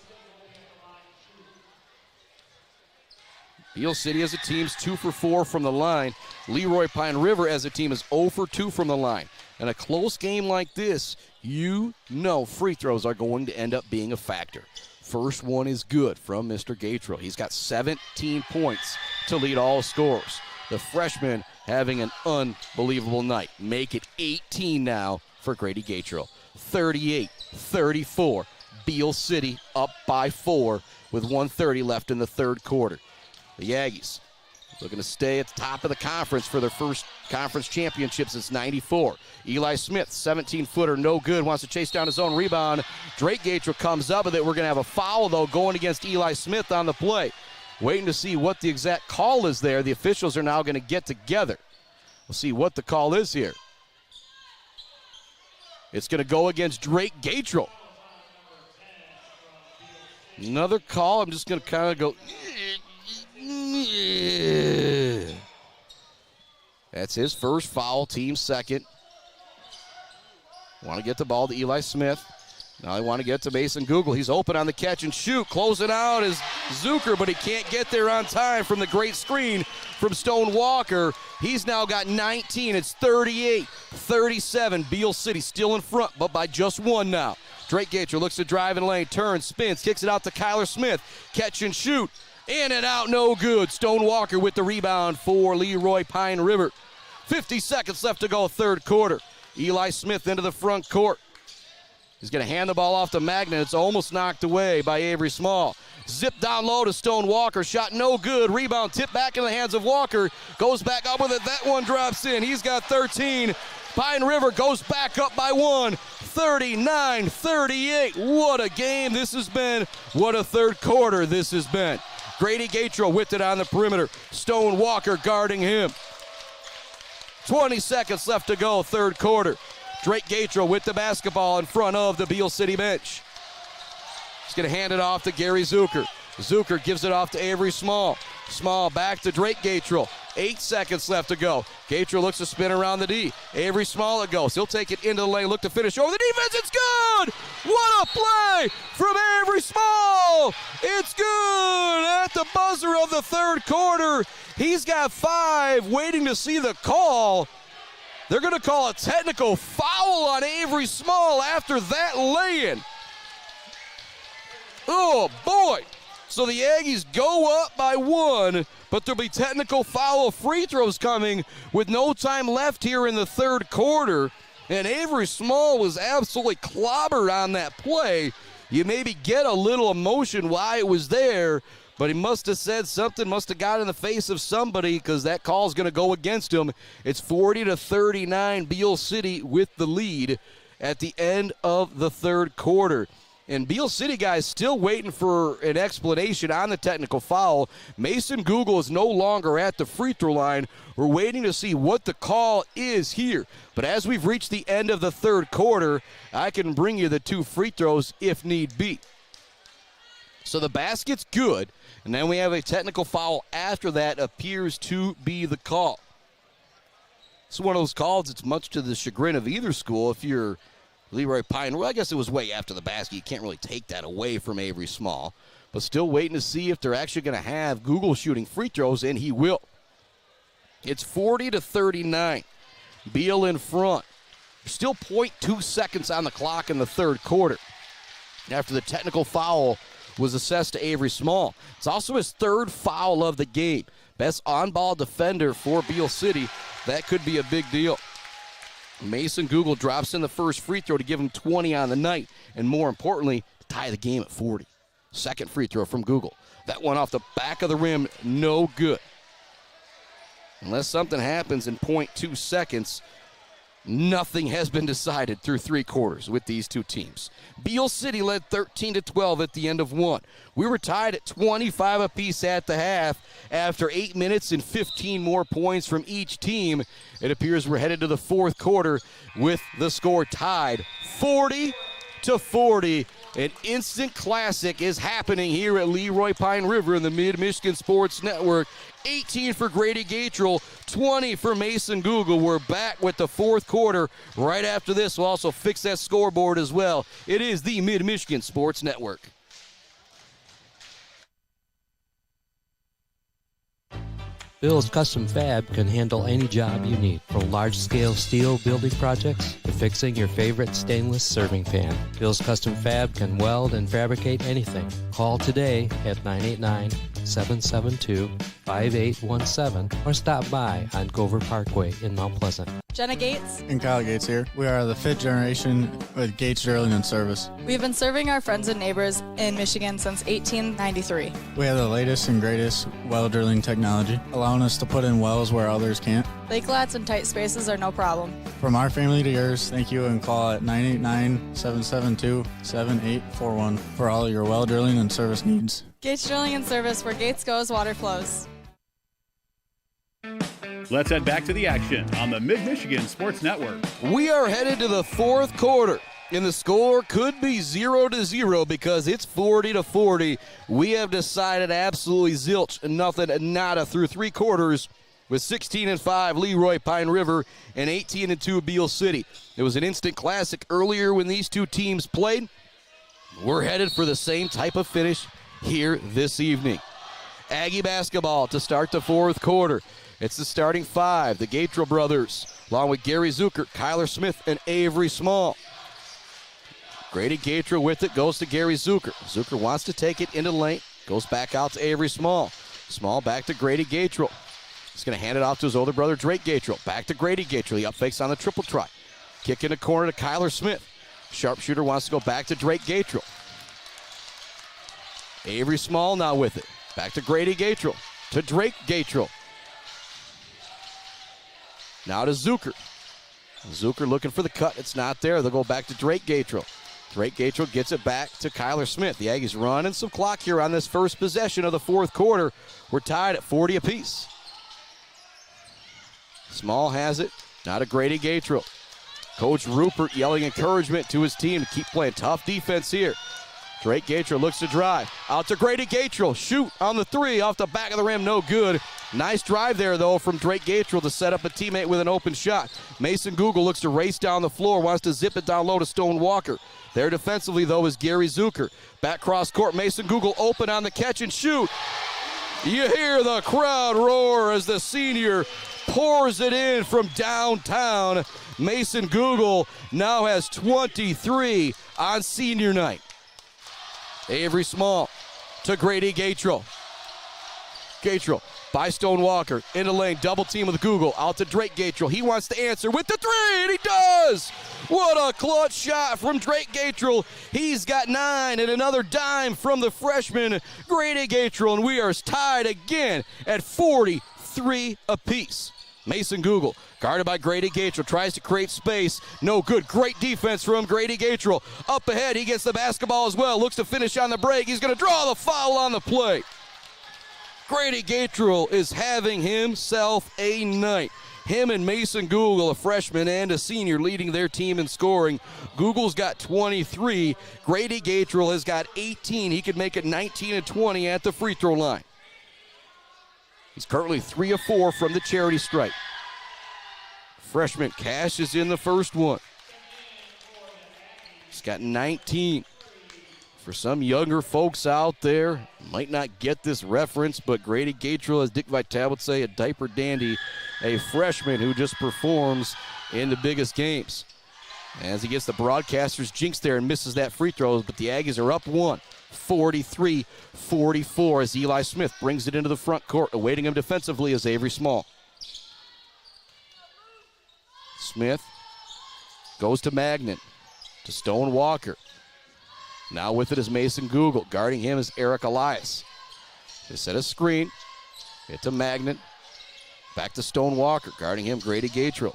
Beal City as a team is 2 for 4 from the line. Leroy Pine River as a team is 0 for 2 from the line. In a close game like this, you know free throws are going to end up being a factor. First one is good from Mr. Gatrell. He's got 17 points to lead all scorers. The freshman having an unbelievable night. Make it 18 now for Grady Gatrell. 38-34. Beal City up by 4 with 1:30 left in the third quarter. The Aggies looking to stay at the top of the conference for their first conference championship since '94. Eli Smith, 17-footer, no good, wants to chase down his own rebound. Drake Gatrell comes up with it. We're going to have a foul, though, going against Eli Smith on the play. Waiting to see what the exact call is there. The officials are now going to get together. We'll see what the call is here. It's going to go against Drake Gatrell. Another call. I'm just going to kind of go... That's his first foul, team second. Want to get the ball to Eli Smith. Now they want to get to Mason Google. He's open on the catch and shoot. Closing out is Zucker, but he can't get there on time from the great screen from Stone Walker. He's now got 19. It's 38-37. Beal City still in front, but by just one now. Drake Gator looks to drive in lane, turns, spins, kicks it out to Kyler Smith. Catch and shoot. In and out, no good. Stone Walker with the rebound for Leroy Pine River. 50 seconds left to go, third quarter. Eli Smith into the front court. He's going to hand the ball off to Magnet. It's almost knocked away by Avery Small. Zip down low to Stone Walker. Shot no good. Rebound tipped back in the hands of Walker. Goes back up with it. That one drops in. He's got 13. Pine River goes back up by one. 39-38. What a game this has been. What a third quarter this has been. Grady Gatro with it on the perimeter. Stone Walker guarding him. 20 seconds left to go, third quarter. Drake Gatro with the basketball in front of the Beal City bench. He's going to hand it off to Gary Zucker. Zucker gives it off to Avery Small. Small back to Drake Gatro. 8 seconds left to go. Gatro looks to spin around the D. Avery Small it goes. He'll take it into the lane, look to finish over the defense. It's good! What a play from Avery Small! It's good at the buzzer of the third quarter. He's got 5, waiting to see the call. They're going to call a technical foul on Avery Small after that lay-in. Oh, boy. So the Aggies go up by 1, but there'll be technical foul free throws coming with no time left here in the third quarter. And Avery Small was absolutely clobbered on that play. You maybe get a little emotion why it was there, but he must have said something, must have got in the face of somebody because that call is going to go against him. It's 40-39, Beal City with the lead at the end of the third quarter. And Beal City guys still waiting for an explanation on the technical foul. Mason Google is no longer at the free throw line. We're waiting to see what the call is here. But as we've reached the end of the third quarter, I can bring you the 2 free throws if need be. So the basket's good, and then we have a technical foul after that appears to be the call. It's one of those calls, it's much to the chagrin of either school. If you're Leroy Pine, well, I guess it was way after the basket. You can't really take that away from Avery Small. But still waiting to see if they're actually going to have Google shooting free throws, and he will. It's 40-39. Beal in front. Still 0.2 seconds on the clock in the third quarter after the technical foul was assessed to Avery Small. It's also his 3rd foul of the game. Best on-ball defender for Beal City. That could be a big deal. Mason Google drops in the first free throw to give him 20 on the night, and more importantly, to tie the game at 40. Second free throw from Google. That one off the back of the rim, no good. Unless something happens in 0.2 seconds, nothing has been decided through 3 quarters with these two teams. Beal City led 13-12 at the end of 1. We were tied at 25 apiece at the half. After 8 minutes and 15 more points from each team, it appears we're headed to the fourth quarter with the score tied 40-40. An instant classic is happening here at Leroy Pine River in the Mid-Michigan Sports Network. 18 for Grady Gatrell, 20 for Mason Google. We're back with the fourth quarter. Right after this, we'll also fix that scoreboard as well. It is the Mid-Michigan Sports Network. Bill's Custom Fab can handle any job you need, from large-scale steel building projects to fixing your favorite stainless serving pan. Bill's Custom Fab can weld and fabricate anything. Call today at 989-772-5817 or stop by on Gover Parkway in Mount Pleasant. Jenna Gates and Kyle Gates here. We are the 5th generation with Gates Drilling and Service. We've been serving our friends and neighbors in Michigan since 1893. We have the latest and greatest well drilling technology, allowing us to put in wells where others can't. Lake lots and tight spaces are no problem. From our family to yours, thank you, and call at 989-772-7841 for all your well drilling and service needs. Gates Drilling and Service, where Gates goes, water flows. Let's head back to the action on the Mid-Michigan Sports Network. We are headed to the fourth quarter, and the score could be 0-0 because it's 40-40. We have decided absolutely zilch, nothing, nada through 3 quarters with 16-5 Leroy Pine River and 18-2 Beal City. It was an instant classic earlier when these two teams played. We're headed for the same type of finish here this evening. Aggie basketball to start the fourth quarter. It's the starting five, the Gatrell brothers, along with Gary Zucker, Kyler Smith, and Avery Small. Grady Gatrell with it, goes to Gary Zucker. Zucker wants to take it into the lane, goes back out to Avery Small. Small back to Grady Gatrell. He's going to hand it off to his older brother, Drake Gatrell. Back to Grady Gatrell. He up fakes on the triple try. Kick in the corner to Kyler Smith. Sharpshooter wants to go back to Drake Gatrell. Avery Small now with it. Back to Grady Gatrell. To Drake Gatrell. Now to Zucker. Zucker looking for the cut. It's not there. They'll go back to Drake Gatrell. Drake Gatrell gets it back to Kyler Smith. The Aggies running some clock here on this first possession of the fourth quarter. We're tied at 40 apiece. Small has it. Now to Grady Gatrell. Coach Rupert yelling encouragement to his team to keep playing tough defense here. Drake Gatrell looks to drive. Out to Grady Gatrell. Shoot on the three off the back of the rim. No good. Nice drive there, though, from Drake Gatrell to set up a teammate with an open shot. Mason Google looks to race down the floor. Wants to zip it down low to Stone Walker. There defensively, though, is Gary Zucker. Back cross court. Mason Google open on the catch and shoot. You hear the crowd roar as the senior pours it in from downtown. Mason Google now has 23 on senior night. Avery Small to Grady Gatrell. Gatrell by Stone Walker. In the lane, double team with Google. Out to Drake Gatrell. He wants to answer with the three, and he does! What a clutch shot from Drake Gatrell. He's got 9 and another dime from the freshman, Grady Gatrell, and we are tied again at 43 apiece. Mason Google, guarded by Grady Gatrell, tries to create space. No good. Great defense from Grady Gatrell. Up ahead, he gets the basketball as well. Looks to finish on the break. He's going to draw the foul on the play. Grady Gatrell is having himself a night. Him and Mason Google, a freshman and a senior, leading their team in scoring. Google's got 23. Grady Gatrell has got 18. He could make it 19 and 20 at the free throw line. He's currently 3 of 4 from the charity stripe. Freshman Cash is in the first one. He's got 19. For some younger folks out there, might not get this reference, but Grady Gatrell, as Dick Vitale would say, a diaper dandy, a freshman who just performs in the biggest games. As he gets the broadcaster's jinx there and misses that free throw, but the Aggies are up 1. 43-44 as Eli Smith brings it into the front court. Awaiting him defensively is Avery Small. Smith goes to Magnan, to Stone Walker. Now with it is Mason Google. Guarding him is Eric Elias. They set a screen. Hit to Magnan. Back to Stone Walker. Guarding him, Grady Gatrell.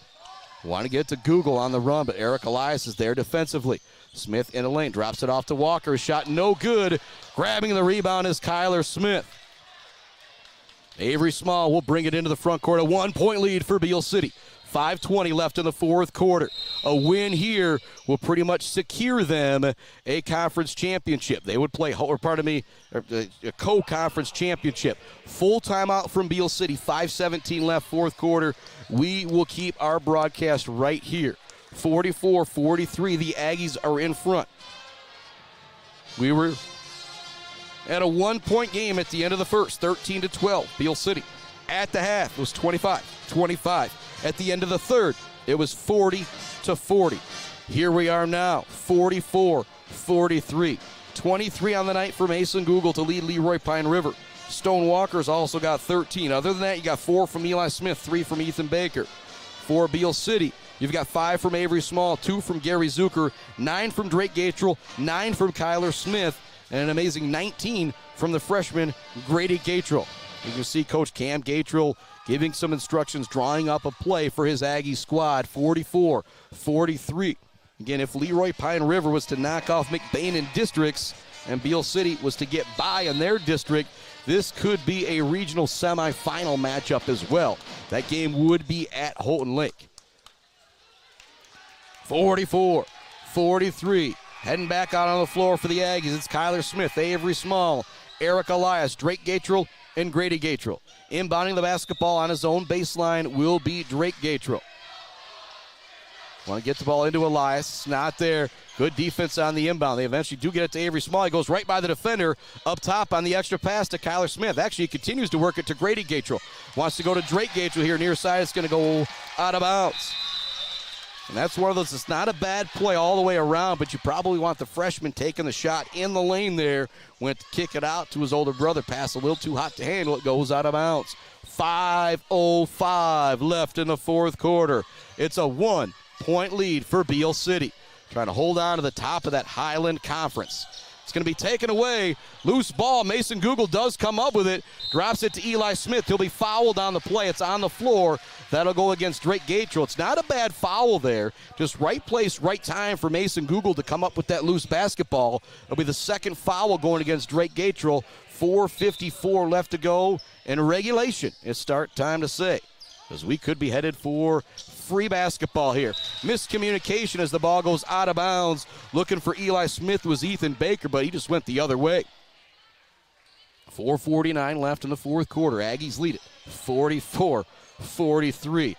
Want to get to Google on the run, but Eric Elias is there defensively. Smith in the lane, drops it off to Walker. Shot no good. Grabbing the rebound is Kyler Smith. Avery Small will bring it into the front court. A 1-point lead for Beal City. 5:20 left in the fourth quarter. A win here will pretty much secure them a conference championship. They would play, a co-conference championship. Full timeout from Beal City. 5:17 left, fourth quarter. We will keep our broadcast right here. 44-43, the Aggies are in front. We were at a 1-point game at the end of the first, 13-12, Beal City. At the half, it was 25-25. At the end of the third, it was 40-40. Here we are now, 44-43. 23 on the night for Mason Google to lead Leroy Pine River. Stone Walker's also got 13. Other than that, you got 4 from Eli Smith, 3 from Ethan Baker. For Beal City, you've got 5 from Avery Small, 2 from Gary Zucker, 9 from Drake Gatrell, 9 from Kyler Smith, and an amazing 19 from the freshman Grady Gatrell. You can see Coach Cam Gatrell giving some instructions, drawing up a play for his Aggie squad, 44-43. Again, if Leroy Pine River was to knock off McBain in districts and Beal City was to get by in their district, this could be a regional semifinal matchup as well. That game would be at Houghton Lake. 44-43. Heading back out on the floor for the Aggies, it's Kyler Smith, Avery Small, Eric Elias, Drake Gatrell, and Grady Gatrell. Inbounding the basketball on his own baseline will be Drake Gatrell. Want to get the ball into Elias. It's not there. Good defense on the inbound. They eventually do get it to Avery Small. He goes right by the defender up top on the extra pass to Kyler Smith. Actually, he continues to work it to Grady Gatrell. Wants to go to Drake Gatrell here near side. It's going to go out of bounds. And that's one of those, it's not a bad play all the way around, but you probably want the freshman taking the shot in the lane there. Went to kick it out to his older brother. Pass a little too hot to handle. It goes out of bounds. 5:05 left in the fourth quarter. It's a 1-point lead for Beal City. Trying to hold on to the top of that Highland Conference. It's going to be taken away. Loose ball. Mason Google does come up with it. Drops it to Eli Smith. He'll be fouled on the play. It's on the floor. That'll go against Drake Gatrell. It's not a bad foul there. Just right place, right time for Mason Google to come up with that loose basketball. It'll be the second foul going against Drake Gatrell. 4:54 left to go in regulation. It's start time to say, because we could be headed for free basketball here. Miscommunication as the ball goes out of bounds. Looking for Eli Smith was Ethan Baker, but he just went the other way. 4:49 left in the fourth quarter. Aggies lead it 44-43.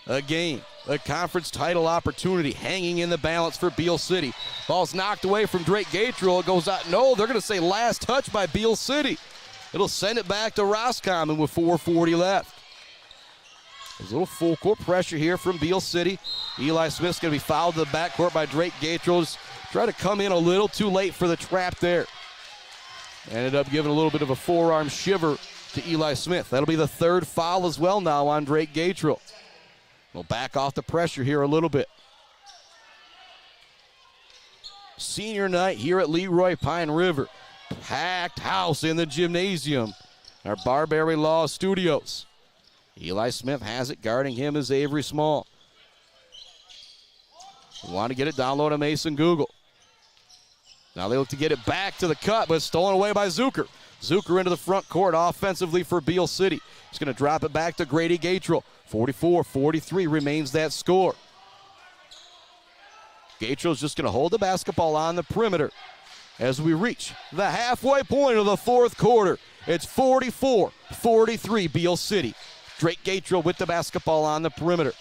A game, a conference title opportunity hanging in the balance for Beal City. Ball's knocked away from Drake Gatrell. It goes out. No, they're going to say last touch by Beal City. It'll send it back to Roscommon with 4:40 left. There's a little full court pressure here from Beal City. Eli Smith's going to be fouled to the backcourt by Drake Gatrell. Try to come in a little too late for the trap there. Ended up giving a little bit of a forearm shiver to Eli Smith. That'll be the third foul as well now on Drake Gatrell. We'll back off the pressure here a little bit. Senior night here at Leroy Pine River. Packed house in the gymnasium. Our Barbary Law Studios. Eli Smith has it. Guarding him is Avery Small. Want to get it down low to Mason Google. Now they look to get it back to the cut, but it's stolen away by Zucker. Zucker into the front court offensively for Beal City. He's going to drop it back to Grady Gatrell. 44-43 remains that score. Gatrell's just going to hold the basketball on the perimeter as we reach the halfway point of the fourth quarter. It's 44-43 Beal City. Drake Gatrell with the basketball on the perimeter.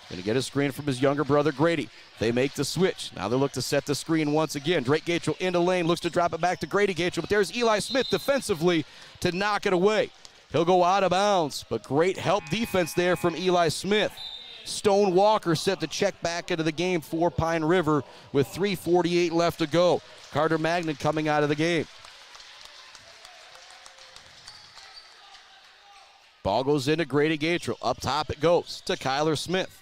Going to get a screen from his younger brother, Grady. They make the switch. Now they look to set the screen once again. Drake Gatrell into lane, looks to drop it back to Grady Gatrell, but there's Eli Smith defensively to knock it away. He'll go out of bounds, but great help defense there from Eli Smith. Stone Walker set to check back into the game for Pine River with 3:48 left to go. Carter Magnan coming out of the game. Ball goes into Grady Gatrell. Up top it goes to Kyler Smith.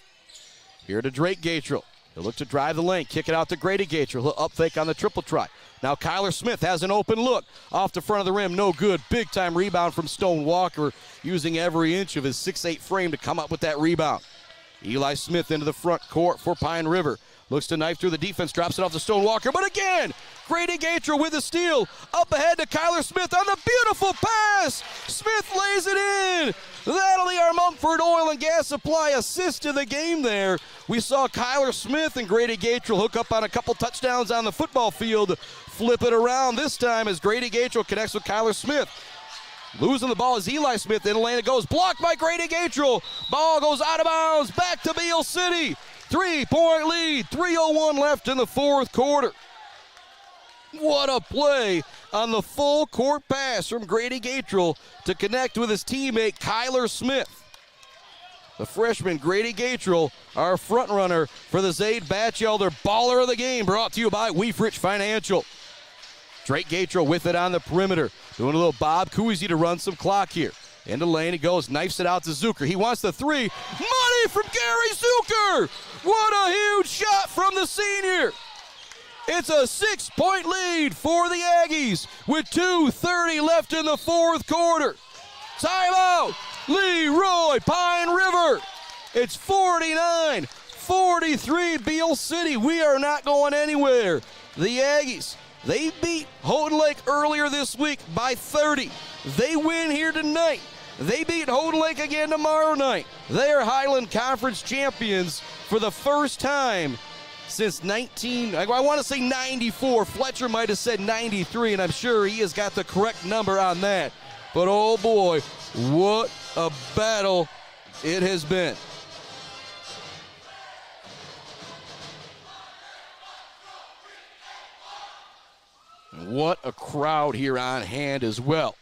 Here to Drake Gatrell. He'll look to drive the lane, kick it out to Grady Gatrell. He'll up fake on the triple try. Now Kyler Smith has an open look. Off the front of the rim, no good. Big time rebound from Stone Walker, using every inch of his 6'8 frame to come up with that rebound. Eli Smith into the front court for Pine River. Looks to knife through the defense, drops it off to Stone Walker, but again, Grady Gatrell with the steal. Up ahead to Kyler Smith on the beautiful pass. Smith lays it in. That'll be our Mumford Oil and Gas Supply assist to the game there. We saw Kyler Smith and Grady Gatrell hook up on a couple touchdowns on the football field. Flip it around this time as Grady Gatrell connects with Kyler Smith. Losing the ball is Eli Smith. In the lane it goes. Blocked by Grady Gatrell. Ball goes out of bounds. Back to Beal City. 3-point lead. 3:01 left in the fourth quarter. What a play on the full court pass from Grady Gatrell to connect with his teammate Kyler Smith. The freshman Grady Gatrell, our front runner for the Zaid Batchelder Baller of the Game, brought to you by Weefrich Financial. Drake Gatrell with it on the perimeter. Doing a little Bob Cousy to run some clock here. Into lane he goes, knifes it out to Zucker. He wants the three. Money from Gary Zucker! What a huge shot from the senior! It's a 6-point lead for the Aggies with 2:30 left in the fourth quarter. Timeout, Leroy Pine River. It's 49-43 Beal City. We are not going anywhere. The Aggies, they beat Houghton Lake earlier this week by 30. They win here tonight. They beat Houghton Lake again tomorrow night. They are Highland Conference champions for the first time since I want to say 94. Fletcher might have said 93, and I'm sure he has got the correct number on that. But oh boy, what a battle it has been. And what a crowd here on hand as well.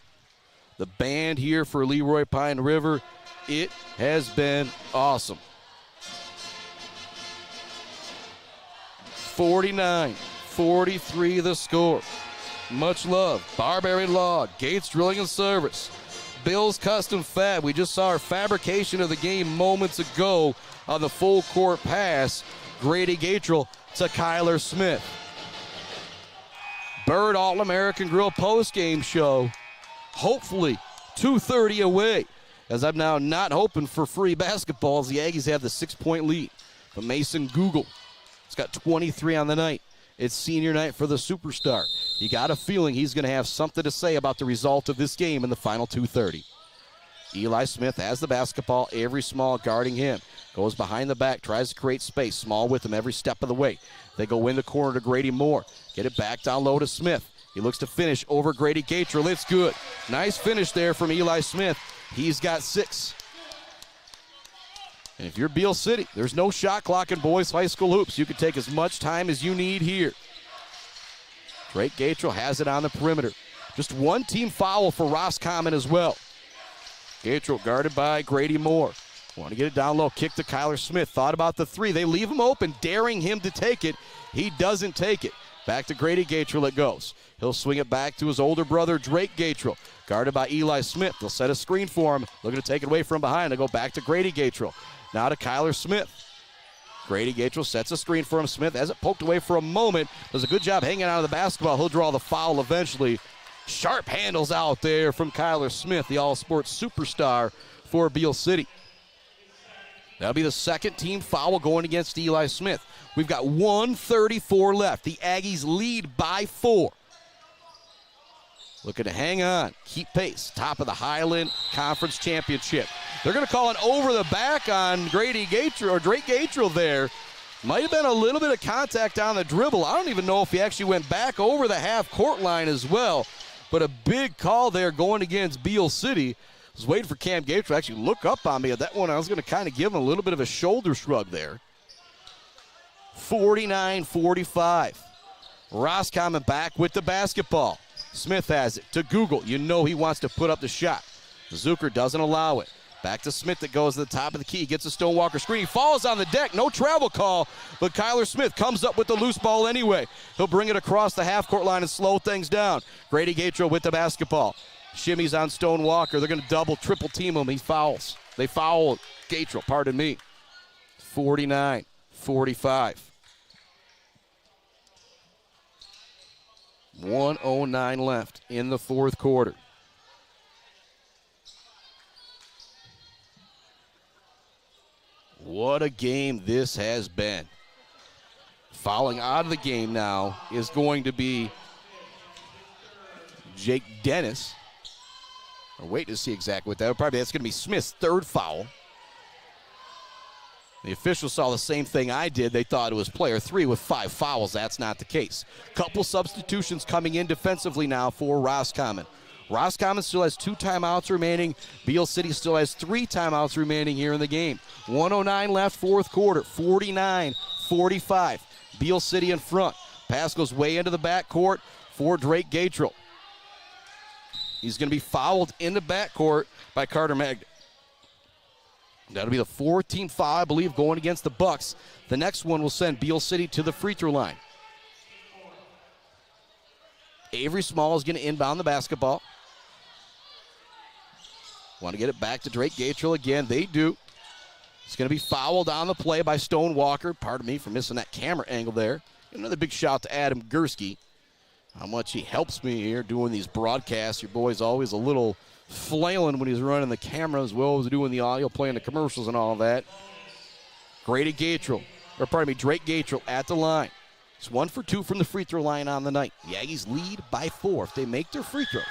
The band here for Leroy Pine River, it has been awesome. 49-43 the score. Much love. Barbary Law, Gates Drilling and Service, Bill's Custom Fab. We just saw our fabrication of the game moments ago on the full court pass. Grady Gatrell to Kyler Smith. Bird All-American Grill post-game show. Hopefully 2:30 away, as I'm now not hoping for free basketball as the Aggies have the 6-point lead. But Mason Google has got 23 on the night. It's senior night for the superstar. You got a feeling he's going to have something to say about the result of this game in the final 2:30. Eli Smith has the basketball. Avery Small guarding him. Goes behind the back, tries to create space. Small with him every step of the way. They go in the corner to Grady Moore. Get it back down low to Smith. He looks to finish over Grady Gatrell. It's good. Nice finish there from Eli Smith. He's got 6. And if you're Beal City, there's no shot clock in boys high school hoops. You can take as much time as you need here. Drake Gatrell has it on the perimeter. Just one team foul for Roscommon as well. Gatrell guarded by Grady Moore. Want to get it down low. Kick to Kyler Smith. Thought about the 3. They leave him open, daring him to take it. He doesn't take it. Back to Grady Gatrell it goes. He'll swing it back to his older brother, Drake Gatrell. Guarded by Eli Smith. They'll set a screen for him. Looking to take it away from behind. They go back to Grady Gatrell. Now to Kyler Smith. Grady Gatrell sets a screen for him. Smith has it poked away for a moment. Does a good job hanging out of the basketball. He'll draw the foul eventually. Sharp handles out there from Kyler Smith, the all-sports superstar for Beal City. That'll be the second team foul going against Eli Smith. We've got 1:34 left. The Aggies lead by 4. Looking to hang on, keep pace. Top of the Highland Conference Championship. They're going to call an over the back on Grady Gatrell, or Drake Gatrell there. Might have been a little bit of contact on the dribble. I don't even know if he actually went back over the half-court line as well. But a big call there going against Beal City. I was waiting for Cam Gatrell to actually look up on me at that one. I was going to kind of give him a little bit of a shoulder shrug there. 49-45. Roscommon back with the basketball. Smith has it to Google. You know he wants to put up the shot. Zucker doesn't allow it. Back to Smith that goes to the top of the key. Gets a Stonewalker screen. He falls on the deck. No travel call. But Kyler Smith comes up with the loose ball anyway. He'll bring it across the half-court line and slow things down. Grady Gatrell with the basketball. Shimmies on Stonewalker. They're going to double, triple team him. He fouls. They foul Gatrell, pardon me. 49-45. 1:09 left in the fourth quarter. What a game this has been. Fouling out of the game now is going to be Jake Dennis. Or wait to see exactly what that. Probably that's going to be Smith's third foul. The officials saw the same thing I did. They thought it was player 3 with 5 fouls. That's not the case. Couple substitutions coming in defensively now for Roscommon. Roscommon still has 2 timeouts remaining. Beal City still has 3 timeouts remaining here in the game. 1:09 left, fourth quarter. 49-45. Beal City in front. Pass goes way into the backcourt for Drake Gatrell. He's going to be fouled in the backcourt by Carter Magda. That'll be the 4th foul, I believe, going against the Bucks. The next one will send Beal City to the free throw line. Avery Small is going to inbound the basketball. Want to get it back to Drake Gatrell again. They do. It's going to be fouled on the play by Stonewalker. Pardon me for missing that camera angle there. Another big shout to Adam Gursky. How much he helps me here doing these broadcasts. Your boy's always a little flailing when he's running the camera as well as doing the audio, playing the commercials and all of that. Drake Gatrell at the line. It's 1 for 2 from the free throw line on the night. The Aggies lead by 4. If they make their free throws,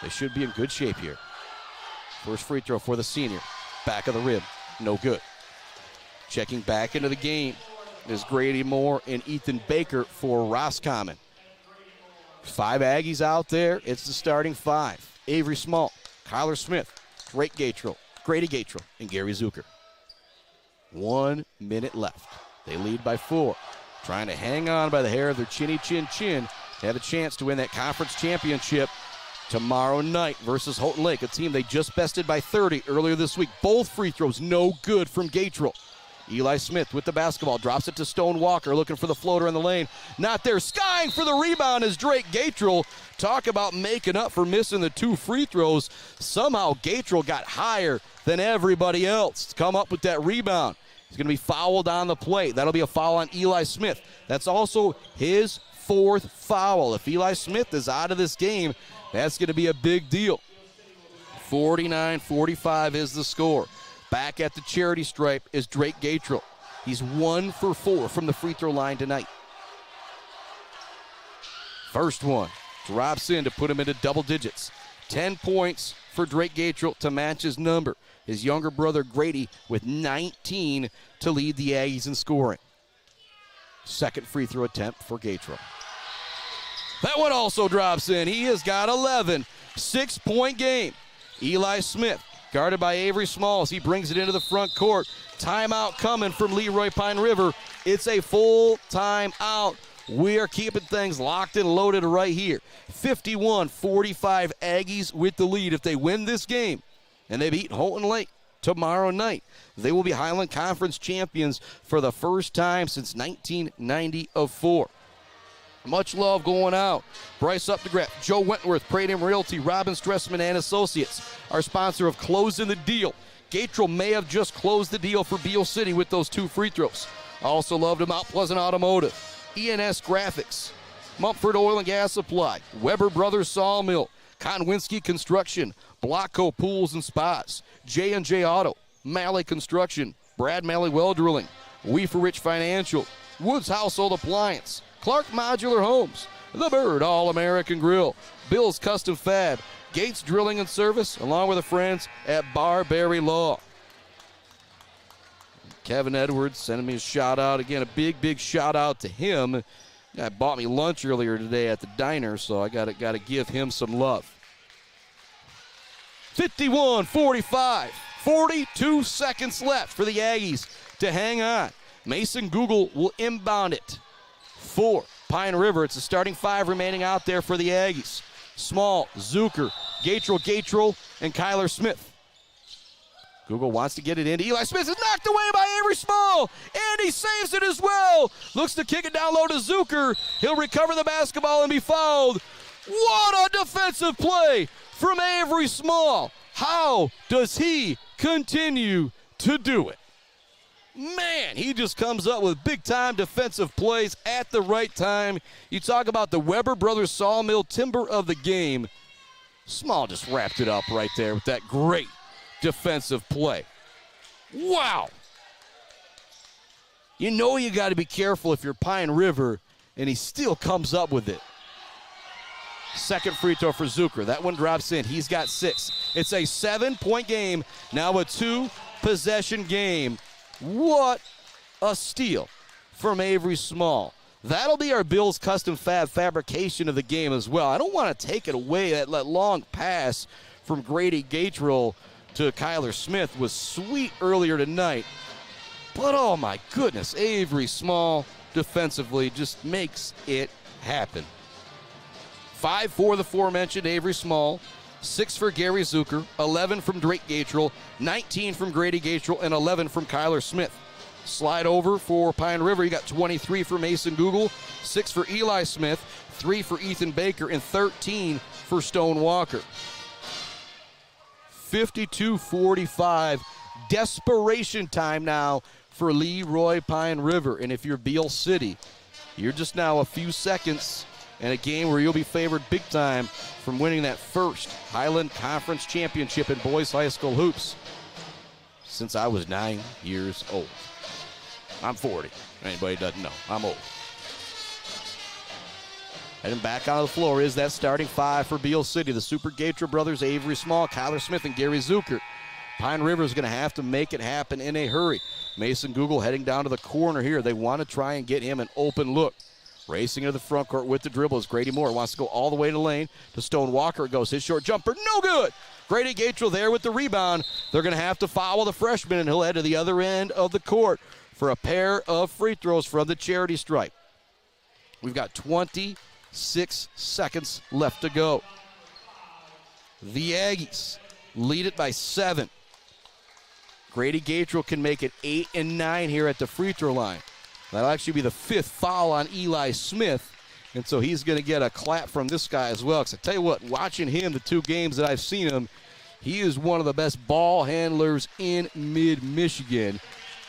they should be in good shape here. First free throw for the senior. Back of the rim. No good. Checking back into the game is Grady Moore and Ethan Baker for Roscommon. 5 Aggies out there. It's the starting 5. Avery Small, Kyler Smith, Drake Gatrell, Grady Gatrell, and Gary Zucker. 1 minute left. They lead by 4. Trying to hang on by the hair of their chinny chin chin have a chance to win that conference championship tomorrow night versus Houghton Lake, a team they just bested by 30 earlier this week. Both free throws no good from Gatrell. Eli Smith with the basketball, drops it to Stone Walker, looking for the floater in the lane. Not there, skying for the rebound is Drake Gatrell. Talk about making up for missing the 2 free throws. Somehow Gatrell got higher than everybody else to come up with that rebound. He's going to be fouled on the play. That'll be a foul on Eli Smith. That's also his 4th foul. If Eli Smith is out of this game, that's going to be a big deal. 49-45 is the score. Back at the charity stripe is Drake Gatrell. He's 1 for 4 from the free throw line tonight. First one drops in to put him into double digits. 10 points for Drake Gatrell to match his number. His younger brother Grady with 19 to lead the Aggies in scoring. Second free throw attempt for Gatrell. That one also drops in. He has got 11. 6-point game. Eli Smith, guarded by Avery Smalls. He brings it into the front court. Timeout coming from Leroy Pine River. It's a full timeout. We are keeping things locked and loaded right here. 51-45 Aggies with the lead. If they win this game and they beat Houghton Lake tomorrow night, they will be Highland Conference champions for the first time since 1994. Much love going out. Bryce Updegraff, Joe Wentworth, Pradam Realty, Robin Stressman and Associates, our sponsor of Closing the Deal. Gatrell may have just closed the deal for Beal City with those 2 free throws. Also loved him Mount Pleasant Automotive, ENS Graphics, Mumford Oil and Gas Supply, Weber Brothers Sawmill, Konwinski Construction, Blocko Pools and Spas, J&J Auto, Malley Construction, Brad Malley Well Drilling, Weefer Rich Financial, Woods Household Appliance, Clark Modular Homes, The Bird All-American Grill, Bill's Custom Fab, Gates Drilling and Service, along with the friends at Barberry Law. Kevin Edwards sending me a shout out. Again, a big shout out to him. Guy bought me lunch earlier today at the diner, so I gotta give him some love. 51-45, 42 seconds left for the Aggies to hang on. Mason Google will inbound it for Pine River. It's a starting 5 remaining out there for the Aggies. Small, Zucker, Gatrell, and Kyler Smith. Google wants to get it in. Eli Smith is knocked away by Avery Small, and he saves it as well. Looks to kick it down low to Zucker. He'll recover the basketball and be fouled. What a defensive play from Avery Small. How does he continue to do it? Man, he just comes up with big-time defensive plays at the right time. You talk about the Weber Brothers Sawmill timber of the game. Small just wrapped it up right there with that great defensive play. Wow. You know you got to be careful if you're Pine River, and he still comes up with it. Second free throw for Zucker. That one drops in. He's got 6. It's a 7-point game, now a 2-possession game. What a steal from Avery Small. That'll be our Bill's Custom Fab fabrication of the game as well. I don't want to take it away. That long pass from Grady Gatrell to Kyler Smith was sweet earlier tonight. But oh my goodness, Avery Small defensively just makes it happen. 5 for the aforementioned Avery Small, 6 for Gary Zucker, 11 from Drake Gatrell, 19 from Grady Gatrell, and 11 from Kyler Smith. Slide over for Pine River. You got 23 for Mason Google, 6 for Eli Smith, 3 for Ethan Baker, and 13 for Stone Walker. 52-45, desperation time now for Leroy Pine River. And if you're Beal City, you're just now a few seconds in a game where you'll be favored big time from winning that first Highland Conference championship in boys high school hoops since I was 9 years old. I'm 40. Anybody doesn't know, I'm old. Heading back onto the floor is that starting 5 for Beal City. The Super Gatrell brothers, Avery Small, Kyler Smith, and Gary Zucker. Pine River is going to have to make it happen in a hurry. Mason Google heading down to the corner here. They want to try and get him an open look. Racing into the front court with the dribble is Grady Moore. Wants to go all the way to lane. To Stone Walker it goes. His short jumper, no good. Grady Gatrell there with the rebound. They're going to have to foul the freshman, and he'll head to the other end of the court for a pair of free throws from the charity stripe. We've got 20 6 seconds left to go. The Aggies lead it by 7. Grady Gatrell can make it 8 and 9 here at the free throw line. That'll actually be the 5th foul on Eli Smith, and so he's going to get a clap from this guy as well. Because I tell you what, watching him the 2 games that I've seen him, he is one of the best ball handlers in mid-Michigan.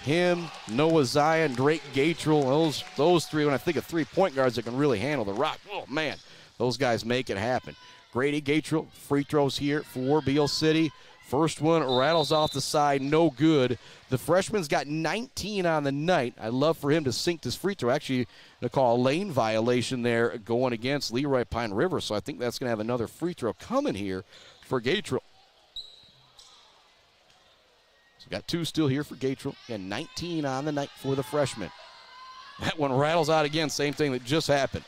Him, Noah Zion, Drake Gatrell, those 3, when I think of 3-point guards that can really handle the rock, oh man, those guys make it happen. Grady Gatrell, free throws here for Beal City. First one rattles off the side, no good. The freshman's got 19 on the night. I'd love for him to sink this free throw. Actually, they call a lane violation there going against Leroy Pine River, so I think that's going to have another free throw coming here for Gatrell. So got 2 still here for Gatrell, and 19 on the night for the freshman. That one rattles out again, same thing that just happened.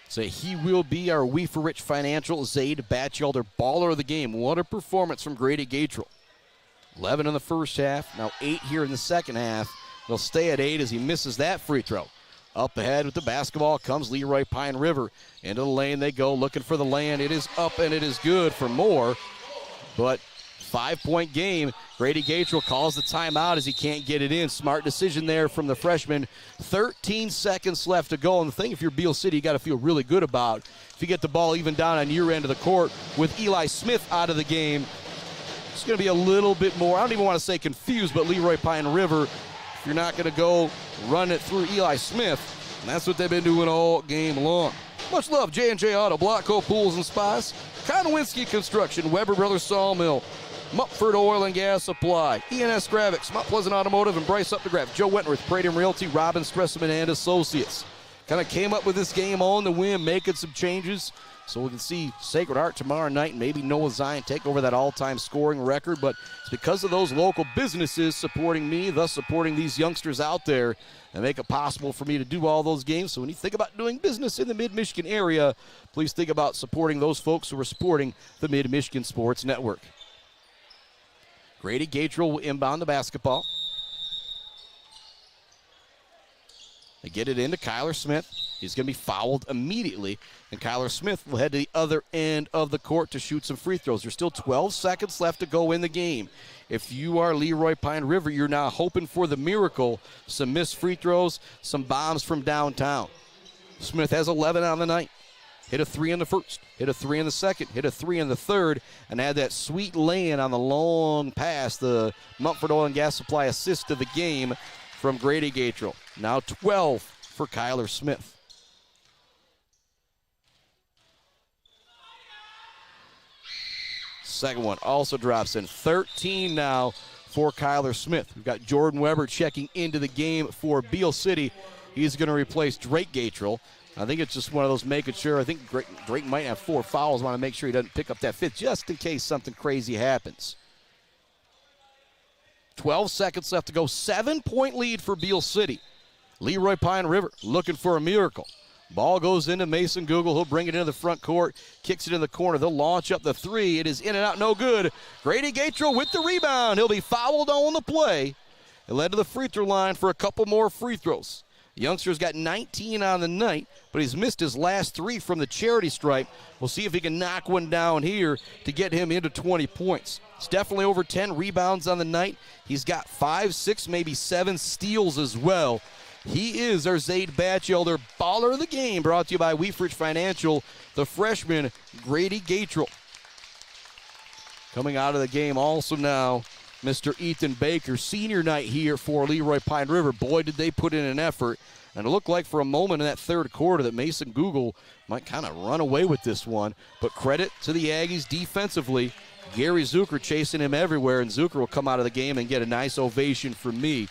So he will be our We for Rich Financial Zaid Batchelder baller of the game. What a performance from Grady Gatrell. 11 in the first half, now 8 here in the second half. They'll stay at 8 as he misses that free throw. Up ahead with the basketball comes Leroy Pine River. Into the lane they go, looking for the land. It is up and it is good for more. But 5-point game. Grady Gatrell calls the timeout as he can't get it in. Smart decision there from the freshman. 13 seconds left to go. And the thing, if you're Beal City, you got to feel really good about if you get the ball even down on your end of the court with Eli Smith out of the game. It's going to be a little bit more, I don't even want to say confused, but Leroy Pine River, if you're not going to go run it through Eli Smith, and that's what they've been doing all game long. Much love, J&J Auto, Blockco Pools and Spas, Konowinski Construction, Weber Brothers Sawmill, Mupford Oil and Gas Supply, ENS Graphics, Mount Pleasant Automotive, and Bryce Updegraff, Joe Wentworth, Pratum Realty, Robin Stressman and Associates. Kind of came up with this game on the whim, making some changes. So we can see Sacred Heart tomorrow night and maybe Noah Zion take over that all-time scoring record. But it's because of those local businesses supporting me, thus supporting these youngsters out there, and make it possible for me to do all those games. So when you think about doing business in the Mid-Michigan area, please think about supporting those folks who are supporting the Mid-Michigan Sports Network. Grady Gatrell will inbound the basketball. They get it into Kyler Smith. He's going to be fouled immediately, and Kyler Smith will head to the other end of the court to shoot some free throws. There's still 12 seconds left to go in the game. If you are Leroy Pine River, you're now hoping for the miracle. Some missed free throws, some bombs from downtown. Smith has 11 on the night. Hit a 3 in the first, hit a 3 in the second, hit a 3 in the third, and had that sweet lay-in on the long pass, the Mumford Oil and Gas Supply assist of the game from Grady Gatrell. Now 12 for Kyler Smith. Second one also drops in. 13 now for Kyler Smith. We've got Jordan Weber checking into the game for Beal City. He's going to replace Drake Gatrell. I think it's just one of those making sure. I think Drake might have 4 fouls. Want to make sure he doesn't pick up that 5th just in case something crazy happens. 12 seconds left to go. 7-point lead for Beal City. Leroy Pine River looking for a miracle. Ball goes into Mason Google. He'll bring it into the front court. Kicks it in the corner. They'll launch up the 3. It is in and out. No good. Grady Gatrell with the rebound. He'll be fouled on the play. It led to the free throw line for a couple more free throws. The youngster's got 19 on the night, but he's missed his last 3 from the charity stripe. We'll see if he can knock one down here to get him into 20 points. It's definitely over 10 rebounds on the night. He's got 5, 6, maybe 7 steals as well. He is our Zaid Batchelder baller of the game, brought to you by Weefridge Financial, the freshman Grady Gatrell. Coming out of the game also now, Mr. Ethan Baker, senior night here for Leroy Pine River. Boy, did they put in an effort. And it looked like for a moment in that third quarter that Mason Google might kind of run away with this one. But credit to the Aggies defensively. Gary Zucker chasing him everywhere, and Zucker will come out of the game and get a nice ovation from me.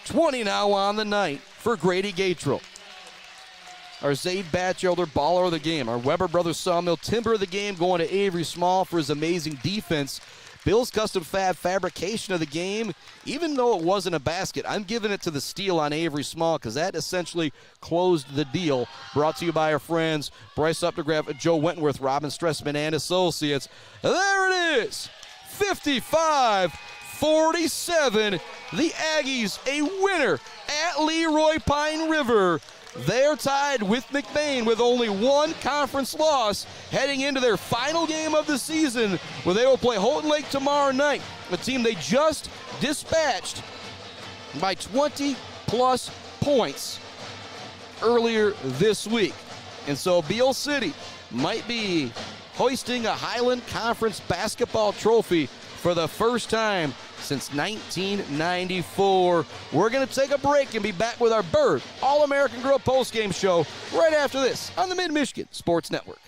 20 now on the night for Grady Gatrell. Our Zaid Batchelder baller of the game. Our Weber Brothers Sawmill timber of the game going to Avery Small for his amazing defense. Bill's Custom Fab fabrication of the game. Even though it wasn't a basket, I'm giving it to the steal on Avery Small because that essentially closed the deal. Brought to you by our friends Bryce Updegraff, Joe Wentworth, Robin Stressman, and Associates. There it is, 55-47. The Aggies a winner at Leroy Pine River. They're tied with McBain with only one conference loss heading into their final game of the season, where they will play Houghton Lake tomorrow night, a team they just dispatched by 20-plus points earlier this week. And so Beal City might be hoisting a Highland Conference basketball trophy for the first time since 1994. We're going to take a break and be back with our Bird All-American Grill postgame show right after this on the Mid-Michigan Sports Network.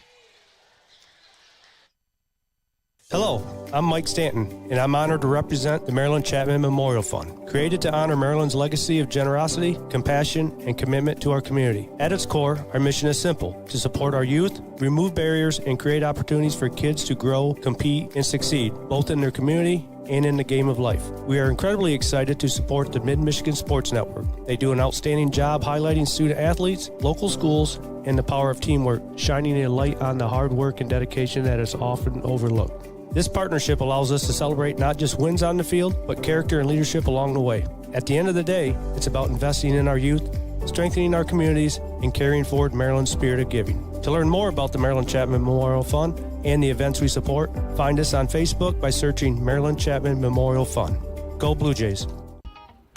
Hello, I'm Mike Stanton, and I'm honored to represent the Marilyn Chapman Memorial Fund, created to honor Marilyn's legacy of generosity, compassion, and commitment to our community. At its core, our mission is simple: to support our youth, remove barriers, and create opportunities for kids to grow, compete, and succeed, both in their community and in the game of life. We are incredibly excited to support the Mid-Michigan Sports Network. They do an outstanding job highlighting student athletes, local schools, and the power of teamwork, shining a light on the hard work and dedication that is often overlooked. This partnership allows us to celebrate not just wins on the field, but character and leadership along the way. At the end of the day, it's about investing in our youth, strengthening our communities, and carrying forward Maryland's spirit of giving. To learn more about the Marilyn Chapman Memorial Fund and the events we support, find us on Facebook by searching Marilyn Chapman Memorial Fund. Go Blue Jays.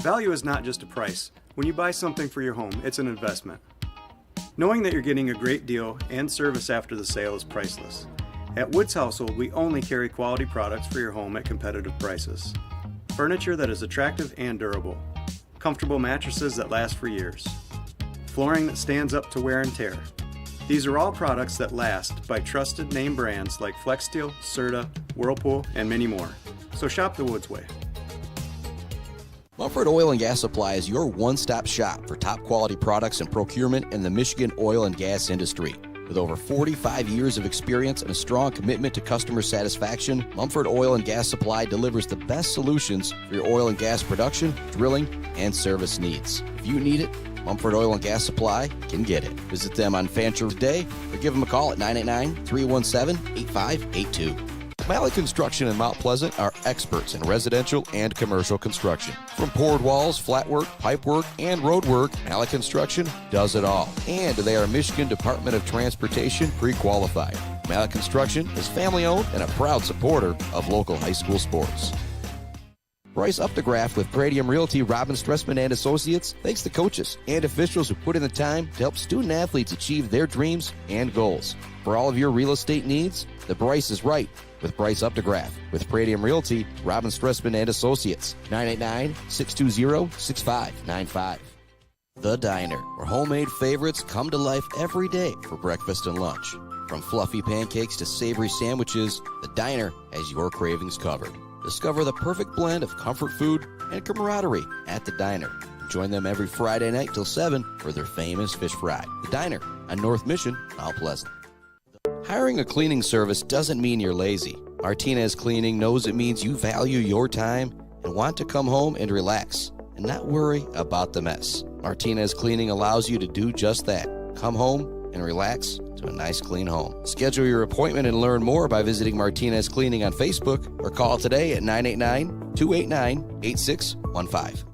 Value is not just a price. When you buy something for your home, it's an investment. Knowing that you're getting a great deal and service after the sale is priceless. At Woods Household, we only carry quality products for your home at competitive prices. Furniture that is attractive and durable. Comfortable mattresses that last for years. Flooring that stands up to wear and tear. These are all products that last by trusted name brands like FlexSteel, Serta, Whirlpool, and many more. So shop the Woods way. Mumford Oil and Gas Supply is your one-stop shop for top quality products and procurement in the Michigan oil and gas industry. With over 45 years of experience and a strong commitment to customer satisfaction, Mumford Oil and Gas Supply delivers the best solutions for your oil and gas production, drilling, and service needs. If you need it, Mumford Oil and Gas Supply can get it. Visit them on Fancher today or give them a call at 989-317-8582. Malley Construction in Mount Pleasant are experts in residential and commercial construction. From poured walls, flat work, pipe work, and road work, Malley Construction does it all. And they are Michigan Department of Transportation pre-qualified. Malley Construction is family-owned and a proud supporter of local high school sports. Bryce Updegraff with Pradium Realty, Robin Stressman and Associates thanks the coaches and officials who put in the time to help student athletes achieve their dreams and goals. For all of your real estate needs, the Bryce is right with Bryce Updegraff. With Pradium Realty, Robin Stressman and Associates, 989-620-6595. The Diner, where homemade favorites come to life every day for breakfast and lunch. From fluffy pancakes to savory sandwiches, The Diner has your cravings covered. Discover the perfect blend of comfort food and camaraderie at The Diner. Join them every Friday night till 7 for their famous fish fry. The Diner on North Mission, Mount Pleasant. Hiring a cleaning service doesn't mean you're lazy. Martinez Cleaning knows it means you value your time and want to come home and relax and not worry about the mess. Martinez Cleaning allows you to do just that. Come home and relax to a nice clean home. Schedule your appointment and learn more by visiting Martinez Cleaning on Facebook or call today at 989-289-8615.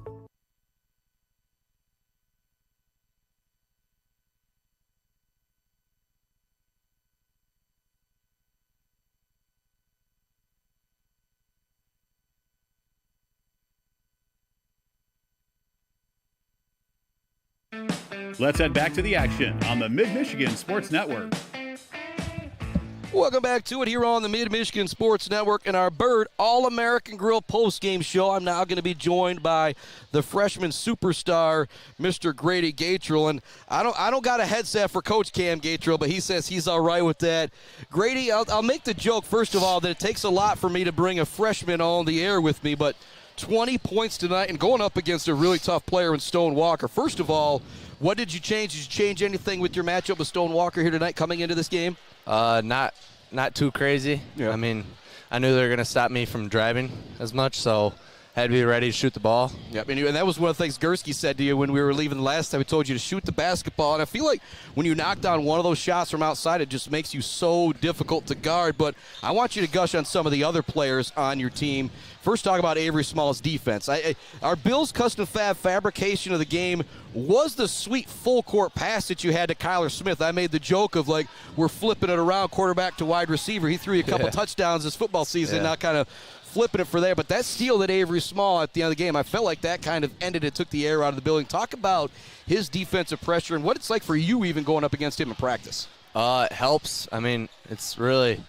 Let's head back to the action on the Mid-Michigan Sports Network. Welcome back to it here on the Mid-Michigan Sports Network and our Bird All-American Grill postgame show. I'm now going to be joined by the freshman superstar, Mr. Grady Gatrell. And I don't got a headset for Coach Cam Gatrell, but he says he's all right with that. Grady, I'll make the joke, first of all, that it takes a lot for me to bring a freshman on the air with me, but 20 points tonight and going up against a really tough player in Stone Walker. First of all, what did you change? Did you change anything with your matchup with Stone Walker here tonight coming into this game? Not too crazy. Yeah. I mean, I knew they were going to stop me from driving as much, so had to be ready to shoot the ball. Yep, and that was one of the things Gursky said to you when we were leaving the last time. He told you to shoot the basketball, and I feel like when you knock down one of those shots from outside, it just makes you so difficult to guard. But I want you to gush on some of the other players on your team. First, talk about Avery Small's defense. Our Bill's custom fabrication of the game was the sweet full-court pass that you had to Kyler Smith. I made the joke of, like, we're flipping it around quarterback to wide receiver. He threw you a couple touchdowns this football season, now kind of flipping it for there. But that steal that Avery Small at the end of the game, I felt like that kind of ended it, took the air out of the building. Talk about his defensive pressure and what it's like for you even going up against him in practice. It helps. I mean, it's really,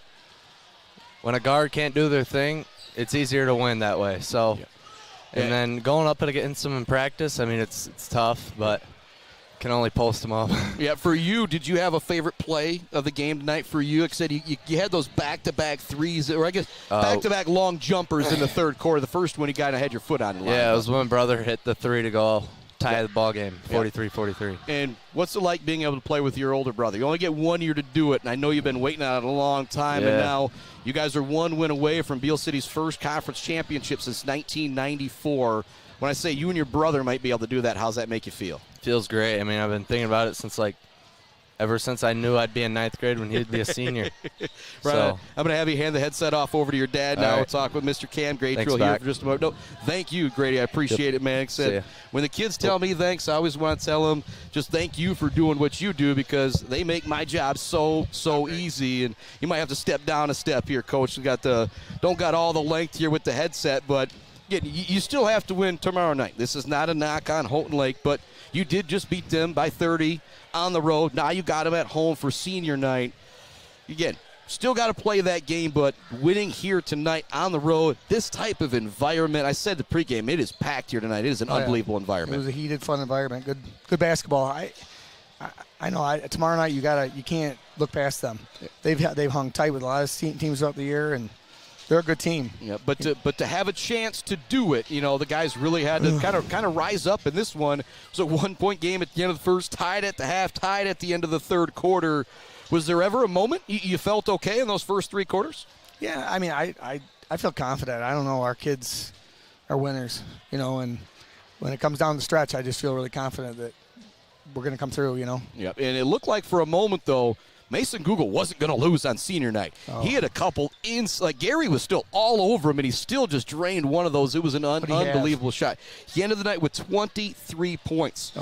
when a guard can't do their thing, it's easier to win that way. So, and then going up against them in practice, I mean, it's tough, but can only post them up. Yeah, for you, did you have a favorite play of the game tonight for you? Like I said, you had those back-to-back threes, or I guess back-to-back long jumpers in the third quarter. The first one you kind of had your foot on the line. Yeah, it was when brother hit the three to go tie the ball game, 43-43. And what's it like being able to play with your older brother? You only get 1 year to do it, and I know you've been waiting on it a long time, and now you guys are one win away from Beal City's first conference championship since 1994. When I say you and your brother might be able to do that, how's that make you feel? Feels great. I mean, I've been thinking about it since ever since I knew I'd be in ninth grade when he'd be a senior. So I'm going to have you hand the headset off over to your dad now. We'll talk with Mr. Cam Gratrill here for just a moment. No, thank you, Grady. I appreciate it, man. Said, when the kids tell me thanks, I always want to tell them just thank you for doing what you do because they make my job so easy. And you might have to step down a step here, Coach. You don't got all the length here with the headset, but you still have to win tomorrow night. This is not a knock on Houghton Lake, but you did just beat them by 30 on the road. Now you got them at home for senior night. Again, still got to play that game, but winning here tonight on the road, this type of environment, I said the pregame, it is packed here tonight. It is an unbelievable environment. It was a heated, fun environment. Good basketball. I know tomorrow night you can't look past them. They've hung tight with a lot of teams throughout the year, and they're a good team. Yeah, but to have a chance to do it, the guys really had to kind of rise up in this one. It was a 1-point game at the end of the first, tied at the half, tied at the end of the third quarter. Was there ever a moment you felt okay in those first three quarters? Yeah, I mean, I feel confident. I don't know, our kids are winners, and when it comes down the stretch, I just feel really confident that we're going to come through, Yep, and it looked like for a moment, though, Mason Google wasn't going to lose on senior night. He had a couple Gary was still all over him, and he still just drained one of those. It was an unbelievable shot. He ended the night with 23 points.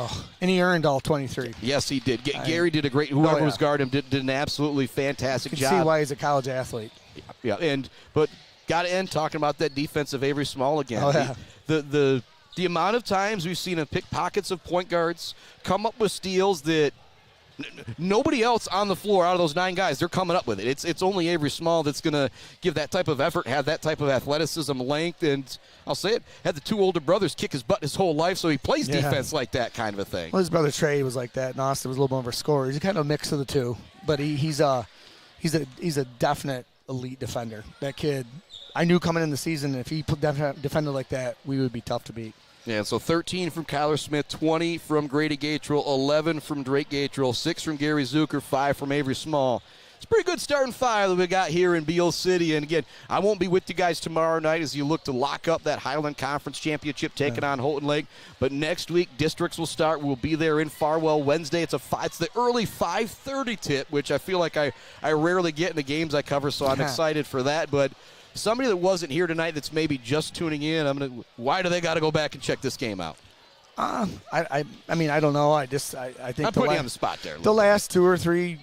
And he earned all 23. Yes, he did. Gary did a great, whoever was guarding him did an absolutely fantastic job. You can see why he's a college athlete. Yeah, but got to end talking about that defense of Avery Small again. Oh, yeah. The amount of times we've seen him pick pockets of point guards, come up with steals that nobody else on the floor out of those 9 guys, they're coming up with it. It's only Avery Small that's going to give that type of effort, have that type of athleticism, length, and I'll say it, had the 2 older brothers kick his butt his whole life, so he plays defense like that kind of a thing. Well, his brother Trey was like that, and Austin was a little more of a scorer. He's kind of a mix of the two, but he's a definite elite defender. That kid, I knew coming in the season, if he defended like that, we would be tough to beat. Yeah, so 13 from Kyler Smith, 20 from Grady Gatrill, 11 from Drake Gatrill, 6 from Gary Zucker, 5 from Avery Small. It's a pretty good starting 5 that we got here in Beal City. And, again, I won't be with you guys tomorrow night as you look to lock up that Highland Conference Championship taking on Houghton Lake. But next week, districts will start. We'll be there in Farwell Wednesday. It's the early 5:30 tip, which I feel like I rarely get in the games I cover, so I'm excited for that. But somebody that wasn't here tonight that's maybe just tuning in, why do they got to go back and check this game out? I mean, I don't know. I think I'm putting you on the spot there. The last 2 or 3,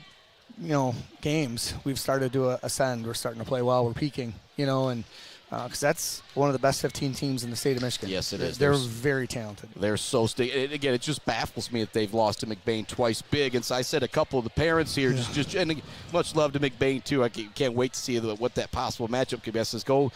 games we've started to ascend. We're starting to play well. We're peaking, and because that's one of the best 15 teams in the state of Michigan. Yes, it is. They're very talented. They're so again, it just baffles me that they've lost to McBain twice big. And so I said a couple of the parents here, and much love to McBain too. I can't wait to see what that possible matchup could be. I says go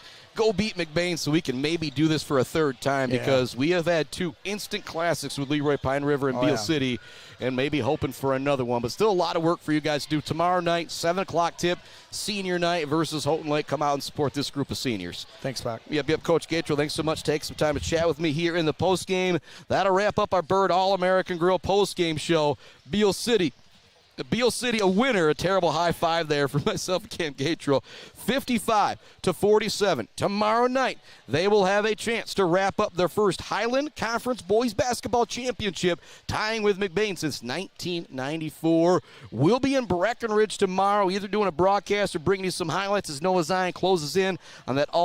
beat McBain so we can maybe do this for a third time because we have had 2 instant classics with Leroy, Pine River, and Beal City, and maybe hoping for another one. But still a lot of work for you guys to do. Tomorrow night, 7 o'clock tip, senior night versus Houghton Lake. Come out and support this group of seniors. Thanks, Buck. Yep, Coach Gatrill, thanks so much. Take some time to chat with me here in the postgame. That'll wrap up our Bird All-American Grill postgame show. Beal City Beal City a winner. A terrible high five there for myself and Cam Gatrell. 55-47. Tomorrow night, they will have a chance to wrap up their first Highland Conference Boys Basketball Championship, tying with McBain since 1994. We'll be in Breckenridge tomorrow, either doing a broadcast or bringing you some highlights as Noah Zion closes in on that all